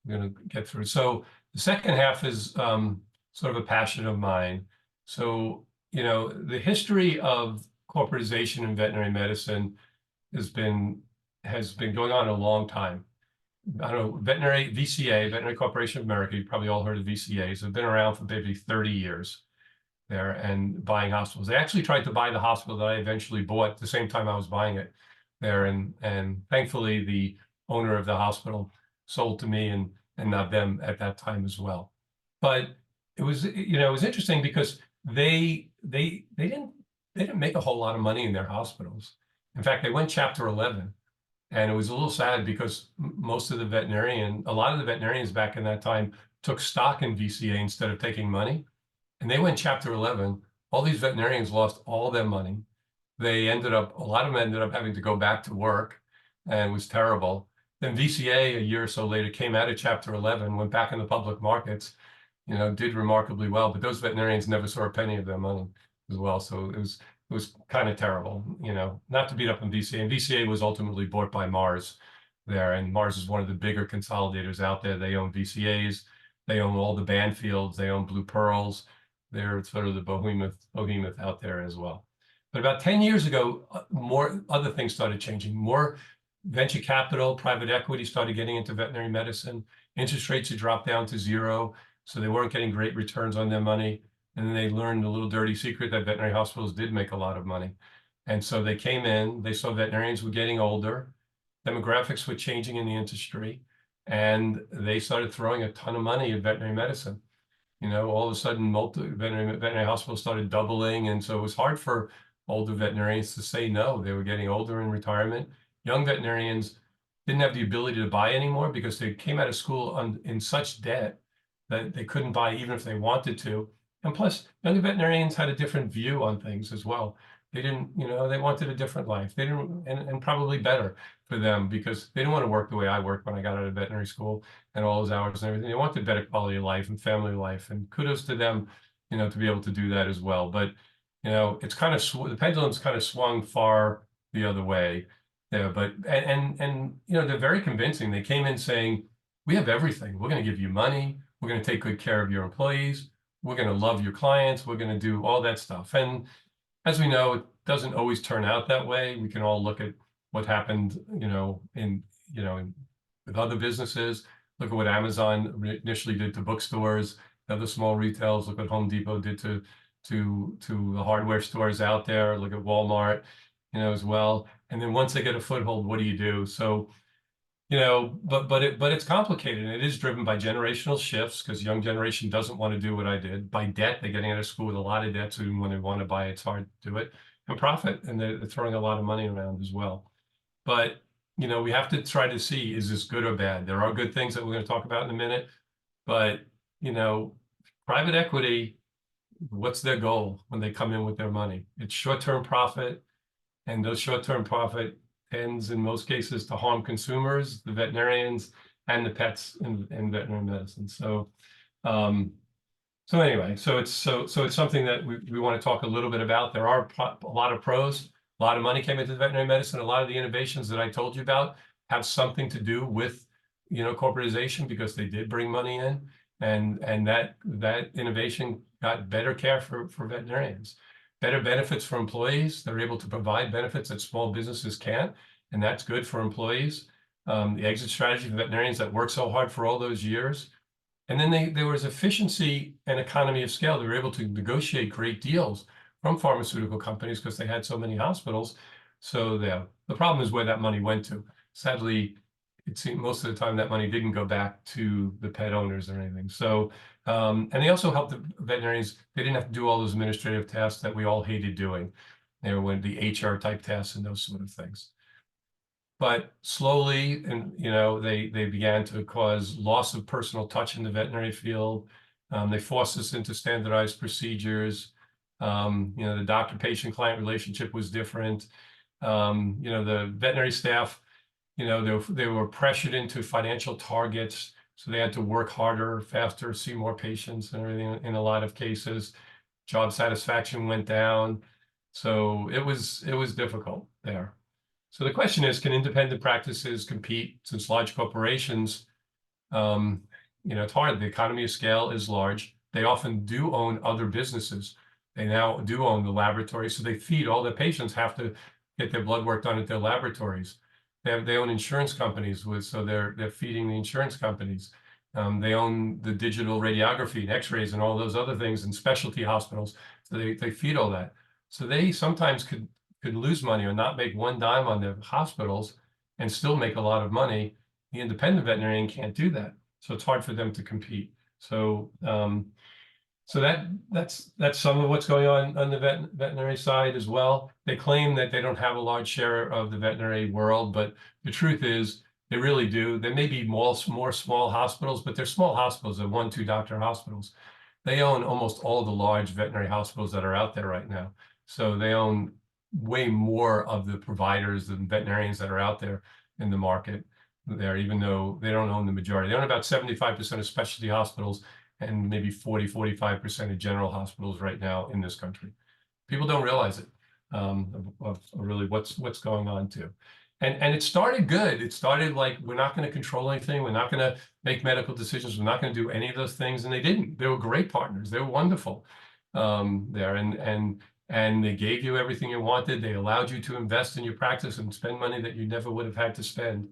going to get through. So the second half is sort of a passion of mine. So, the history of corporatization in veterinary medicine has been going on a long time. I don't know, VCA, Veterinary Corporation of America, you've probably all heard of VCAs, have been around for maybe 30 years there and buying hospitals. They actually tried to buy the hospital that I eventually bought at the same time I was buying it there. And thankfully the owner of the hospital sold to me and not them at that time as well. But it was interesting because they didn't make a whole lot of money in their hospitals. In fact, they went Chapter 11. And it was a little sad because a lot of the veterinarians back in that time took stock in VCA instead of taking money. And they went Chapter 11. All these veterinarians lost all their money. A lot of them ended up having to go back to work, and it was terrible. Then VCA, a year or so later, came out of Chapter 11, went back in the public markets, did remarkably well. But those veterinarians never saw a penny of their money as well. So it was kind of terrible, not to beat up on VCA. And VCA was ultimately bought by Mars there. And Mars is one of the bigger consolidators out there. They own VCAs. They own all the Banfields. They own Blue Pearls. They're sort of the behemoth out there as well. But about 10 years ago, more other things started changing. More venture capital, private equity started getting into veterinary medicine. Interest rates had dropped down to zero, so they weren't getting great returns on their money. And then they learned a little dirty secret that veterinary hospitals did make a lot of money. And so they came in, they saw veterinarians were getting older, demographics were changing in the industry, and they started throwing a ton of money at veterinary medicine. All of a sudden, veterinary hospitals started doubling. And so it was hard for older veterinarians to say no. They were getting older in retirement. Young veterinarians didn't have the ability to buy anymore because they came out of school in such debt that they couldn't buy even if they wanted to. And plus, younger veterinarians had a different view on things as well. They didn't, they wanted a different life. They didn't, and probably better for them, because they didn't want to work the way I worked when I got out of veterinary school and all those hours and everything. They wanted better quality of life and family life. And kudos to them, to be able to do that as well. But, it's kind of, the pendulum's kind of swung far the other way there. But, and they're very convincing. They came in saying, we have everything. We're going to give you money. We're going to take good care of your employees. We're going to love your clients. We're going to do all that stuff. And as we know, it doesn't always turn out that way. We can all look at what happened, with other businesses. Look at what Amazon initially did to bookstores, other small retails. Look what Home Depot did to the hardware stores out there. Look at Walmart, as well. And then once they get a foothold, what do you do? So, but it's complicated, and it is driven by generational shifts, because young generation doesn't want to do what I did. By debt, they're getting out of school with a lot of debt, so when they want to buy, it's hard to do it. And profit, and they're throwing a lot of money around as well. But we have to try to see, is this good or bad? There are good things that we're going to talk about in a minute, but private equity, what's their goal when they come in with their money? It's short-term profit, and those short-term profit tends in most cases to harm consumers, the veterinarians, and the pets in veterinary medicine. So, so anyway, so it's something that we want to talk a little bit about. There are a lot of pros. A lot of money came into veterinary medicine. A lot of the innovations that I told you about have something to do with, corporatization, because they did bring money in, and that innovation got better care for veterinarians, better benefits for employees. They're able to provide benefits that small businesses can't, and that's good for employees. The exit strategy for veterinarians that worked so hard for all those years. And then there was efficiency and economy of scale. They were able to negotiate great deals from pharmaceutical companies because they had so many hospitals. So the problem is where that money went to. Sadly, it seemed most of the time that money didn't go back to the pet owners or anything. So, and they also helped the veterinarians. They didn't have to do all those administrative tasks that we all hated doing. They were the HR type tasks and those sort of things. But slowly, and they began to cause loss of personal touch in the veterinary field. They forced us into standardized procedures. The doctor-patient-client relationship was different. The veterinary staff, they were pressured into financial targets, so they had to work harder, faster, see more patients, and everything. In a lot of cases, job satisfaction went down. So it was difficult there. So the question is, can independent practices compete? Since large corporations, it's hard. The economy of scale is large. They often do own other businesses. They now do own the laboratory, so they feed all their patients, have to get their blood work done at their laboratories. They own insurance companies, so they're feeding the insurance companies. They own the digital radiography and X-rays and all those other things, and specialty hospitals. So they feed all that. So they sometimes could lose money or not make one dime on their hospitals and still make a lot of money. The independent veterinarian can't do that. So it's hard for them to compete. So that's some of what's going on the veterinary side as well. They claim that they don't have a large share of the veterinary world, but the truth is they really do. There may be more small hospitals, but they're small hospitals. They're 1-2 doctor hospitals. They own almost all the large veterinary hospitals that are out there right now. So they own way more of the providers and veterinarians that are out there in the market there, even though they don't own the majority. They own about 75% of specialty hospitals and maybe 40-45% of general hospitals right now in this country. People don't realize it, of really what's going on too. And it started good. It started like, we're not going to control anything. We're not going to make medical decisions. We're not going to do any of those things. And they didn't. They were great partners. They were wonderful there. And they gave you everything you wanted. They allowed you to invest in your practice and spend money that you never would have had to spend.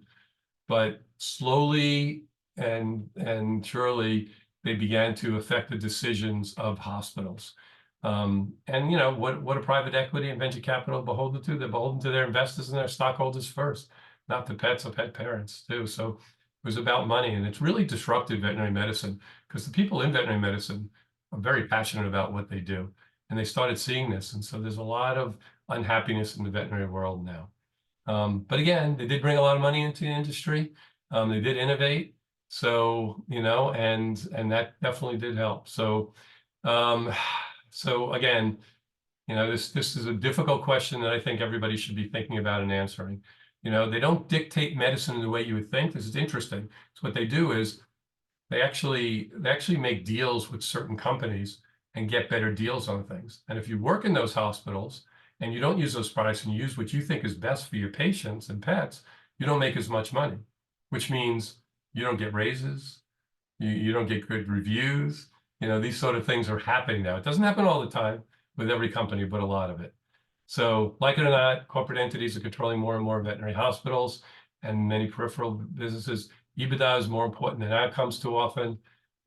But slowly and surely, they began to affect the decisions of hospitals. And what are private equity and venture capital beholden to? They're beholden to their investors and their stockholders first, not the pets or pet parents too. So it was about money, and it's really disrupted veterinary medicine because the people in veterinary medicine are very passionate about what they do. And they started seeing this. And so there's a lot of unhappiness in the veterinary world now. But again, they did bring a lot of money into the industry. They did innovate. So, and that definitely did help. So, so again, this is a difficult question that I think everybody should be thinking about and answering. They don't dictate medicine in the way you would think. This is interesting. So what they do is they actually make deals with certain companies and get better deals on things. And if you work in those hospitals and you don't use those products and you use what you think is best for your patients and pets, you don't make as much money, which means you don't get raises, you don't get good reviews. These sort of things are happening now. It doesn't happen all the time with every company, but a lot of it. So like it or not, corporate entities are controlling more and more veterinary hospitals and many peripheral businesses. EBITDA is more important than outcomes too often.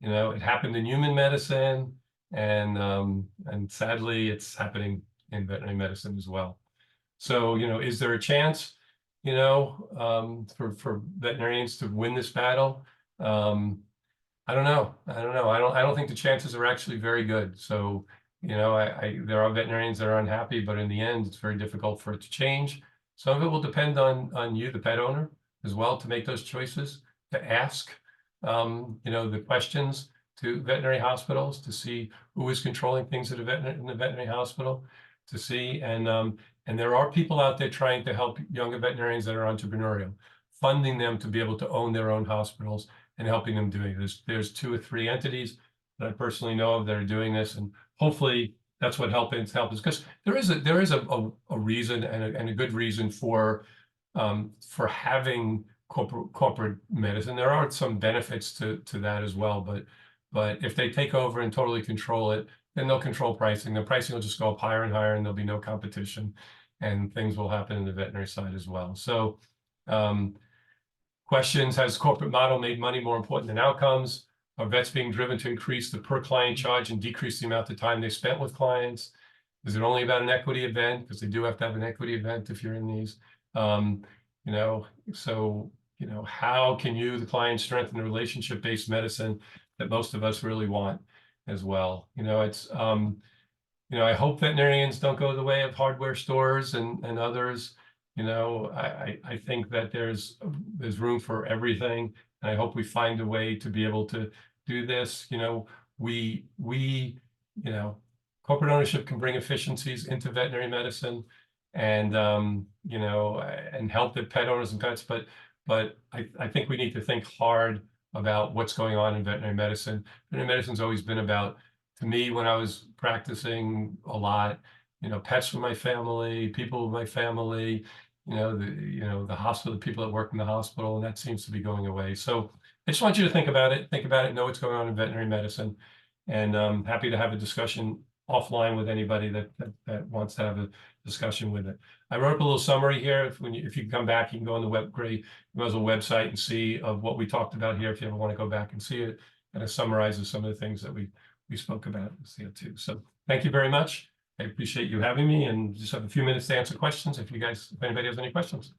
It happened in human medicine, and sadly, it's happening in veterinary medicine as well. So, is there a chance, for veterinarians to win this battle? I don't know. I don't think the chances are actually very good. So, there are veterinarians that are unhappy, but in the end, it's very difficult for it to change. Some of it will depend on you, the pet owner, as well, to make those choices, to ask, the questions to veterinary hospitals to see who is controlling things at in the veterinary hospital, to see, and And there are people out there trying to help younger veterinarians that are entrepreneurial, funding them to be able to own their own hospitals and helping them doing this. There's 2 or 3 entities that I personally know of that are doing this, and hopefully that's what helps us, because there is a reason and a good reason for having corporate medicine. There are some benefits to that as well, but if they take over and totally control it, then they'll control pricing. The pricing will just go up higher and higher, and there'll be no competition, and things will happen in the veterinary side as well. So, questions: has corporate model made money more important than outcomes? Are vets being driven to increase the per client charge and decrease the amount of time they spent with clients? Is it only about an equity event? Because they do have to have an equity event if you're in these. You know, so, you know, how can you, the client, strengthen the relationship-based medicine that most of us really want as well? You know, it's, you know, I hope veterinarians don't go the way of hardware stores and others. You know, I think that there's room for everything. And I hope we find a way to be able to do this. You know, we, you know, corporate ownership can bring efficiencies into veterinary medicine and, you know, and help the pet owners and pets. But I think we need to think hard about what's going on in veterinary medicine. Veterinary medicine's always been about, to me, when I was practicing a lot, you know, pets were my family, people were my family, you know, the hospital, the people that work in the hospital, and that seems to be going away. So I just want you to think about it, know what's going on in veterinary medicine, and I'm happy to have a discussion offline with anybody that wants to have a discussion with it. I wrote up a little summary here. If you can come back, you can go on the Gray Muzzle website and see of what we talked about here. If you ever want to go back and see it, and it summarizes some of the things that we spoke about in CO2. So thank you very much. I appreciate you having me, and just have a few minutes to answer questions if anybody has any questions.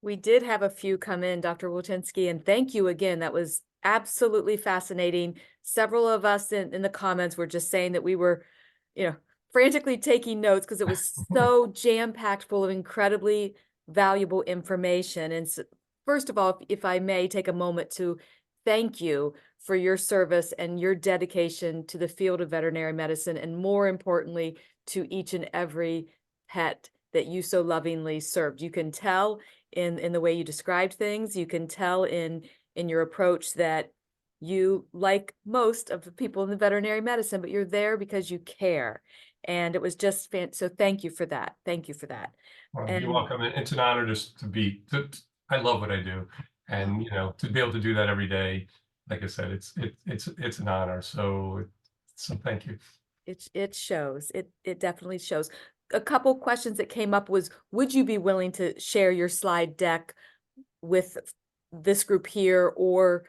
We did have a few come in, Dr. Wolchinsky, and thank you again. That was absolutely fascinating. Several of us in the comments were just saying that we were, you know, frantically taking notes because it was so jam-packed full of incredibly valuable information. And so, first of all, if I may take a moment to thank you for your service and your dedication to the field of veterinary medicine, and more importantly, to each and every pet that you so lovingly served. You can tell in the way you described things, you can tell in your approach that you, like most of the people in the veterinary medicine, but you're there because you care. And it was just so thank you for that. Thank you for that. Well, And you're welcome. It's an honor just to be, I love what I do. And, you know, to be able to do that every day, like I said, it's an honor. So thank you. it shows. It definitely shows. A couple questions that came up was, would you be willing to share your slide deck with this group here, or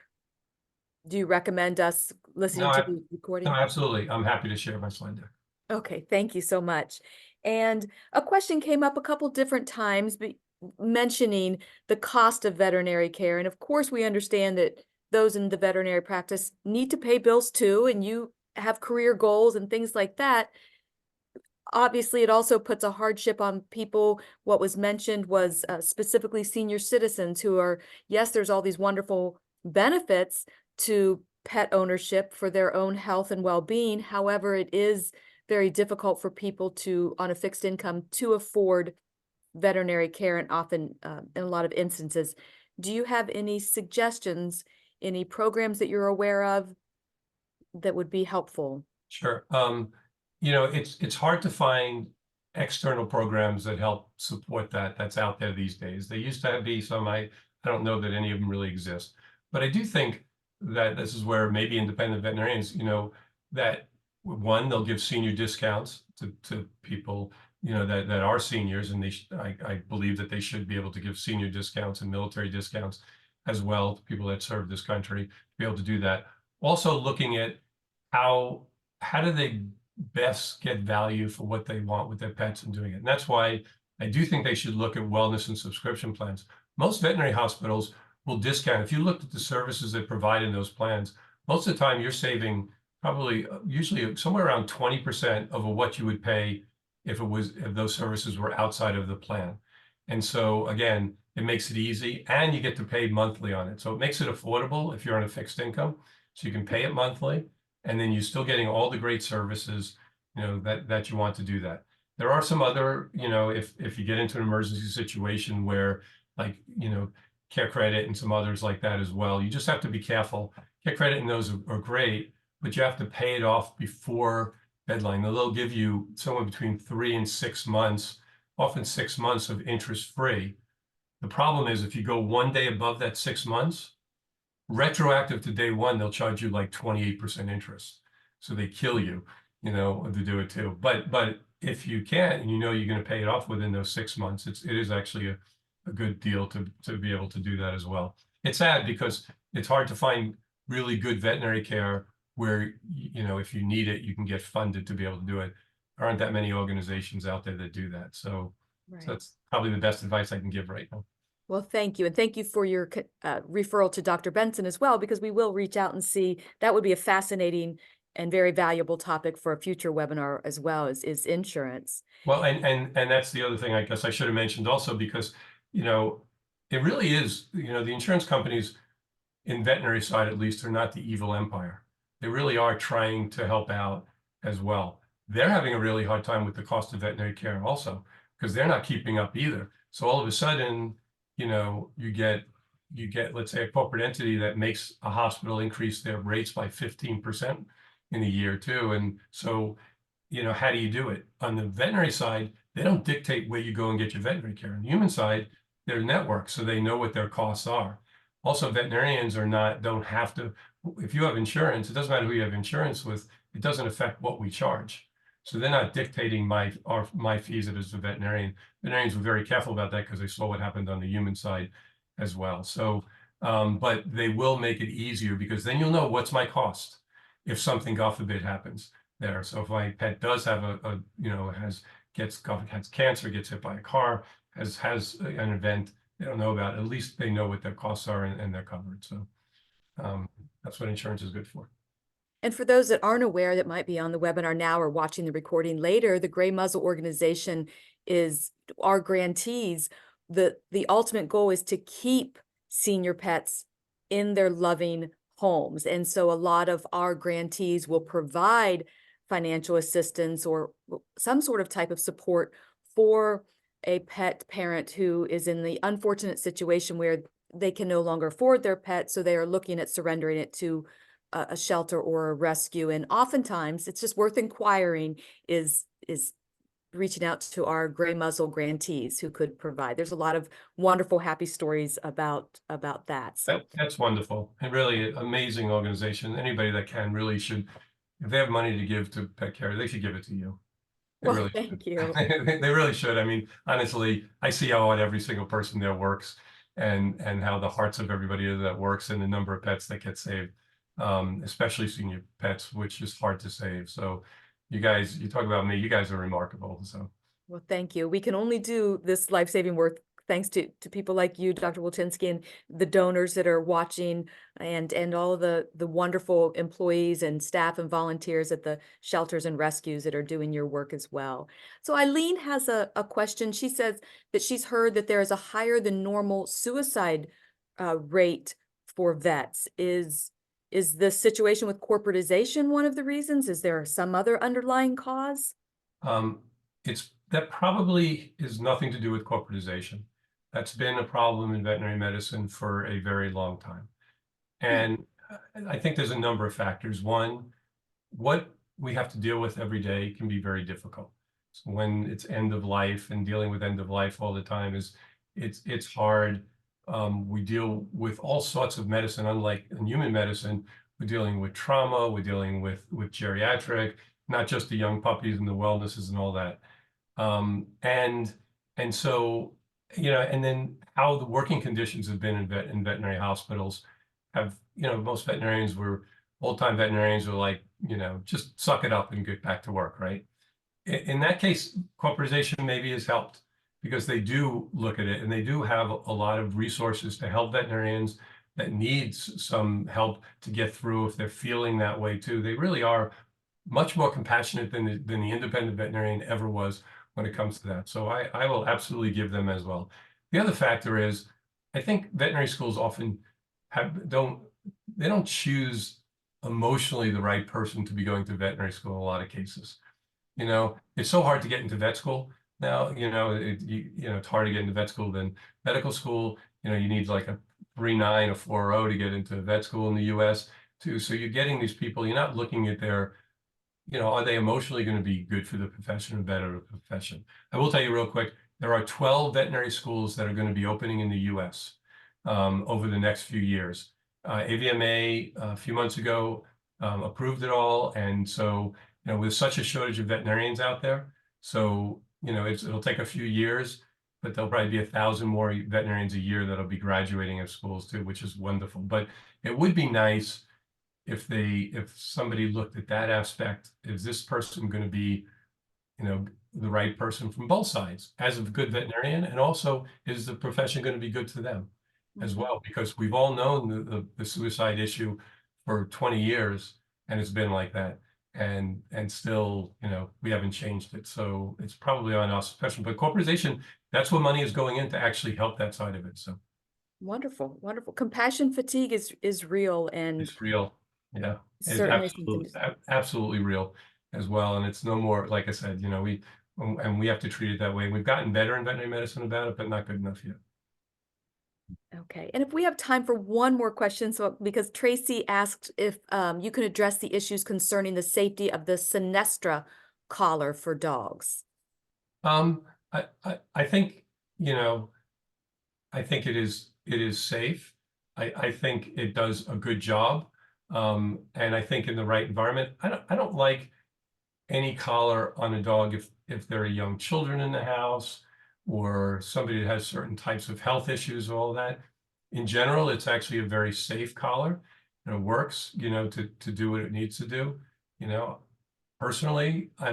do you recommend us listening to the recording? No, absolutely. I'm happy to share my slide deck. Okay, thank you so much. And a question came up a couple different times, mentioning the cost of veterinary care. And of course, we understand that those in the veterinary practice need to pay bills too, and you have career goals and things like that. Obviously, it also puts a hardship on people. What was mentioned was specifically senior citizens who are, yes, there's all these wonderful benefits to pet ownership for their own health and well-being. However, it is very difficult for people to, on a fixed income, to afford veterinary care, and often in a lot of instances. Do you have any suggestions, any programs that you're aware of that would be helpful? Sure. You know, it's hard to find external programs that help support that's out there these days. There used to be some, I don't know that any of them really exist, but I do think that this is where maybe independent veterinarians, you know, that one, they'll give senior discounts to people, you know, that are seniors, and I believe that they should be able to give senior discounts and military discounts as well to people that serve this country, to be able to do that. Also looking at how do they best get value for what they want with their pets and doing it. And that's why I do think they should look at wellness and subscription plans. Most veterinary hospitals will discount. If you looked at the services they provide in those plans, most of the time you're saving probably usually somewhere around 20% of what you would pay if those services were outside of the plan. And so again, it makes it easy, and you get to pay monthly on it. So it makes it affordable if you're on a fixed income. So you can pay it monthly, and then you're still getting all the great services, you know, that you want to do that. There are some other, if you get into an emergency situation where, like, Care Credit and some others like that as well, you just have to be careful. Care Credit and those are great, but you have to pay it off before deadline. They'll give you somewhere between 3 and 6 months, often 6 months of interest free. The problem is if you go one day above that 6 months, retroactive to day one, they'll charge you like 28% interest. So they kill you, to do it too. But if you can, and you're going to pay it off within those 6 months, it is actually a good deal to be able to do that as well. It's sad because it's hard to find really good veterinary care where, if you need it, you can get funded to be able to do it. There aren't that many organizations out there that do that. So that's probably the best advice I can give right now. Well, thank you. And thank you for your referral to Dr. Benson as well, because we will reach out and see. That would be a fascinating and very valuable topic for a future webinar as well, is insurance. Well, and that's the other thing I guess I should have mentioned also, because, it really is, the insurance companies in veterinary side, at least, are not the evil empire. They really are trying to help out as well. They're having a really hard time with the cost of veterinary care also, because they're not keeping up either. So all of a sudden, you get, let's say, a corporate entity that makes a hospital increase their rates by 15% in a year too. And so, how do you do it? On the veterinary side, they don't dictate where you go and get your veterinary care. On the human side, they're networked, so they know what their costs are. Also, veterinarians don't have to, if you have insurance, it doesn't matter who you have insurance with, it doesn't affect what we charge. So they're not dictating my fees as a veterinarian. Veterinarians were very careful about that because they saw what happened on the human side as well. So, but they will make it easier, because then you'll know what's my cost if something, God forbid, happens there. So if my pet does have has cancer, gets hit by a car, has an event they don't know about, at least they know what their costs are and they're covered. So that's what insurance is good for. And for those that aren't aware, that might be on the webinar now or watching the recording later, the Gray Muzzle organization is our grantees. The ultimate goal is to keep senior pets in their loving homes. And so a lot of our grantees will provide financial assistance or some sort of type of support for a pet parent who is in the unfortunate situation where they can no longer afford their pet. So they are looking at surrendering it to a shelter or a rescue. And oftentimes it's just worth inquiring, is reaching out to our Gray Muzzle grantees who could provide. There's a lot of wonderful, happy stories about that. So that's wonderful, and really amazing organization. Anybody that can really should, if they have money to give to pet care, they should give it to you. They well, really thank should. you. They really should. I mean, honestly, I see how every single person there works, and how the hearts of everybody that works, and the number of pets that get saved, especially senior pets, which is hard to save. So you guys, you talk about me, you guys are remarkable. So well, thank you. We can only do this life-saving work thanks to people like you, Dr. Wolchinsky, and the donors that are watching, and all of the wonderful employees and staff and volunteers at the shelters and rescues that are doing your work as well. So Eileen has a question. She says that she's heard that there is a higher than normal suicide rate for vets. Is the situation with corporatization one of the reasons? Is there some other underlying cause? That probably is nothing to do with corporatization. That's been a problem in veterinary medicine for a very long time. And I think there's a number of factors. One, what we have to deal with every day can be very difficult. So when it's end of life, and dealing with end of life all the time it's hard. We deal with all sorts of medicine. Unlike in human medicine, we're dealing with trauma, we're dealing with geriatric, not just the young puppies and the wellnesses and all that. And so, and then how the working conditions have been in veterinary hospitals have, most veterinarians were, old-time veterinarians were like, just suck it up and get back to work, right? In that case, corporatization maybe has helped, because they do look at it and they do have a lot of resources to help veterinarians that needs some help to get through if they're feeling that way too. They really are much more compassionate than the independent veterinarian ever was when it comes to that. So I will absolutely give them as well. The other factor is, I think veterinary schools often they don't choose emotionally the right person to be going to veterinary school in a lot of cases. You know, it's so hard to get into vet school now. You know, it's hard to get into vet school than medical school. You know, you need like a 3.9, a 4.0 to get into vet school in the U.S. too. So you're getting these people. You're not looking at their, are they emotionally going to be good for the profession or better the profession? I will tell you real quick, there are 12 veterinary schools that are going to be opening in the U.S. Over the next few years. AVMA a few months ago approved it all, and so with such a shortage of veterinarians out there, so it'll take a few years, but there'll probably be 1,000 more veterinarians a year that'll be graduating at schools too, which is wonderful. But it would be nice if somebody looked at that aspect. Is this person going to be the right person from both sides as a good veterinarian, and also is the profession going to be good to them as well? Because we've all known the suicide issue for 20 years, and it's been like that, and still we haven't changed it. So it's probably on us, especially, but corporatization, that's what money is going in to actually help that side of it. So Wonderful, wonderful. Compassion fatigue is real, and it's real. Yeah, it's certainly something absolutely real as well. And it's no more, like I said, we have to treat it that way. We've gotten better in veterinary medicine about it, but not good enough yet. Okay, and if we have time for one more question, so because Tracy asked if you can address the issues concerning the safety of the Sinestra collar for dogs. I think, I think it is safe. I think it does a good job. And I think in the right environment, I don't like any collar on a dog if there are young children in the house or somebody that has certain types of health issues, all that. In general, it's actually a very safe collar, and it works, to do what it needs to do. Personally, I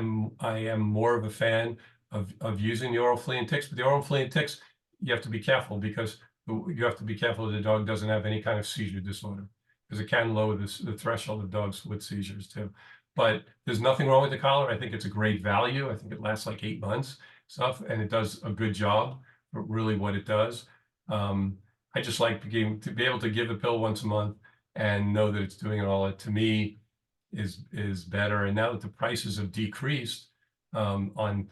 am more of a fan of using the oral flea and ticks, but the oral flea and ticks, you have to be careful, because you have to be careful that the dog doesn't have any kind of seizure disorder, because it can lower the threshold of dogs with seizures too. But there's nothing wrong with the collar. I think it's a great value. I think it lasts like 8 months stuff, and it does a good job for really what it does. I just like to be able to give a pill once a month and know that it's doing it all. To me, is better. And now that the prices have decreased on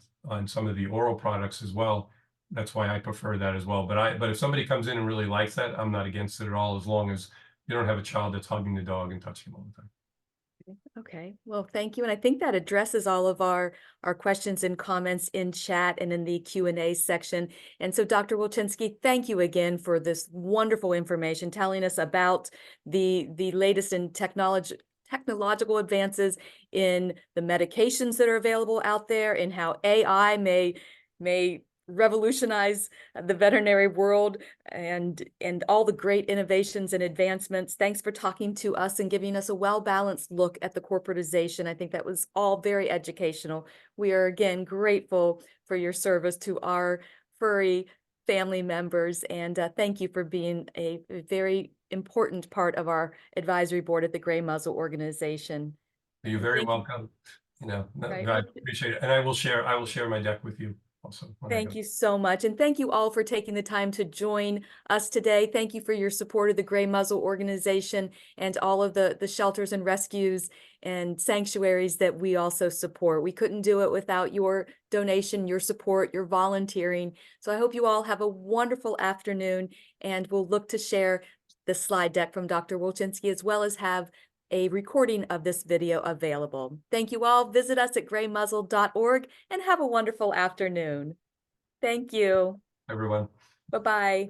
some of the oral products as well, that's why I prefer that as well. But if somebody comes in and really likes that, I'm not against it at all, as long as you don't have a child that's hugging the dog and touching him all the time. Okay, well, thank you. And I think that addresses all of our questions and comments in chat and in the Q&A section. And so, Dr. Wolchinsky, thank you again for this wonderful information, telling us about the latest in technological advances in the medications that are available out there, and how AI may revolutionize the veterinary world, and all the great innovations and advancements. Thanks for talking to us and giving us a well-balanced look at the corporatization. I think that was all very educational. We are again grateful for your service to our furry family members, and thank you for being a very important part of our advisory board at the Gray Muzzle organization. You're very welcome. Right. I appreciate it, and I will share my deck with you also. Thank you so much. And thank you all for taking the time to join us today. Thank you for your support of the Gray Muzzle organization and all of the shelters and rescues and sanctuaries that we also support. We couldn't do it without your donation, your support, your volunteering. So I hope you all have a wonderful afternoon, and we'll look to share the slide deck from Dr. Wolchinsky, as well as have a recording of this video available. Thank you all. Visit us at graymuzzle.org and have a wonderful afternoon. Thank you. Everyone. Bye-bye.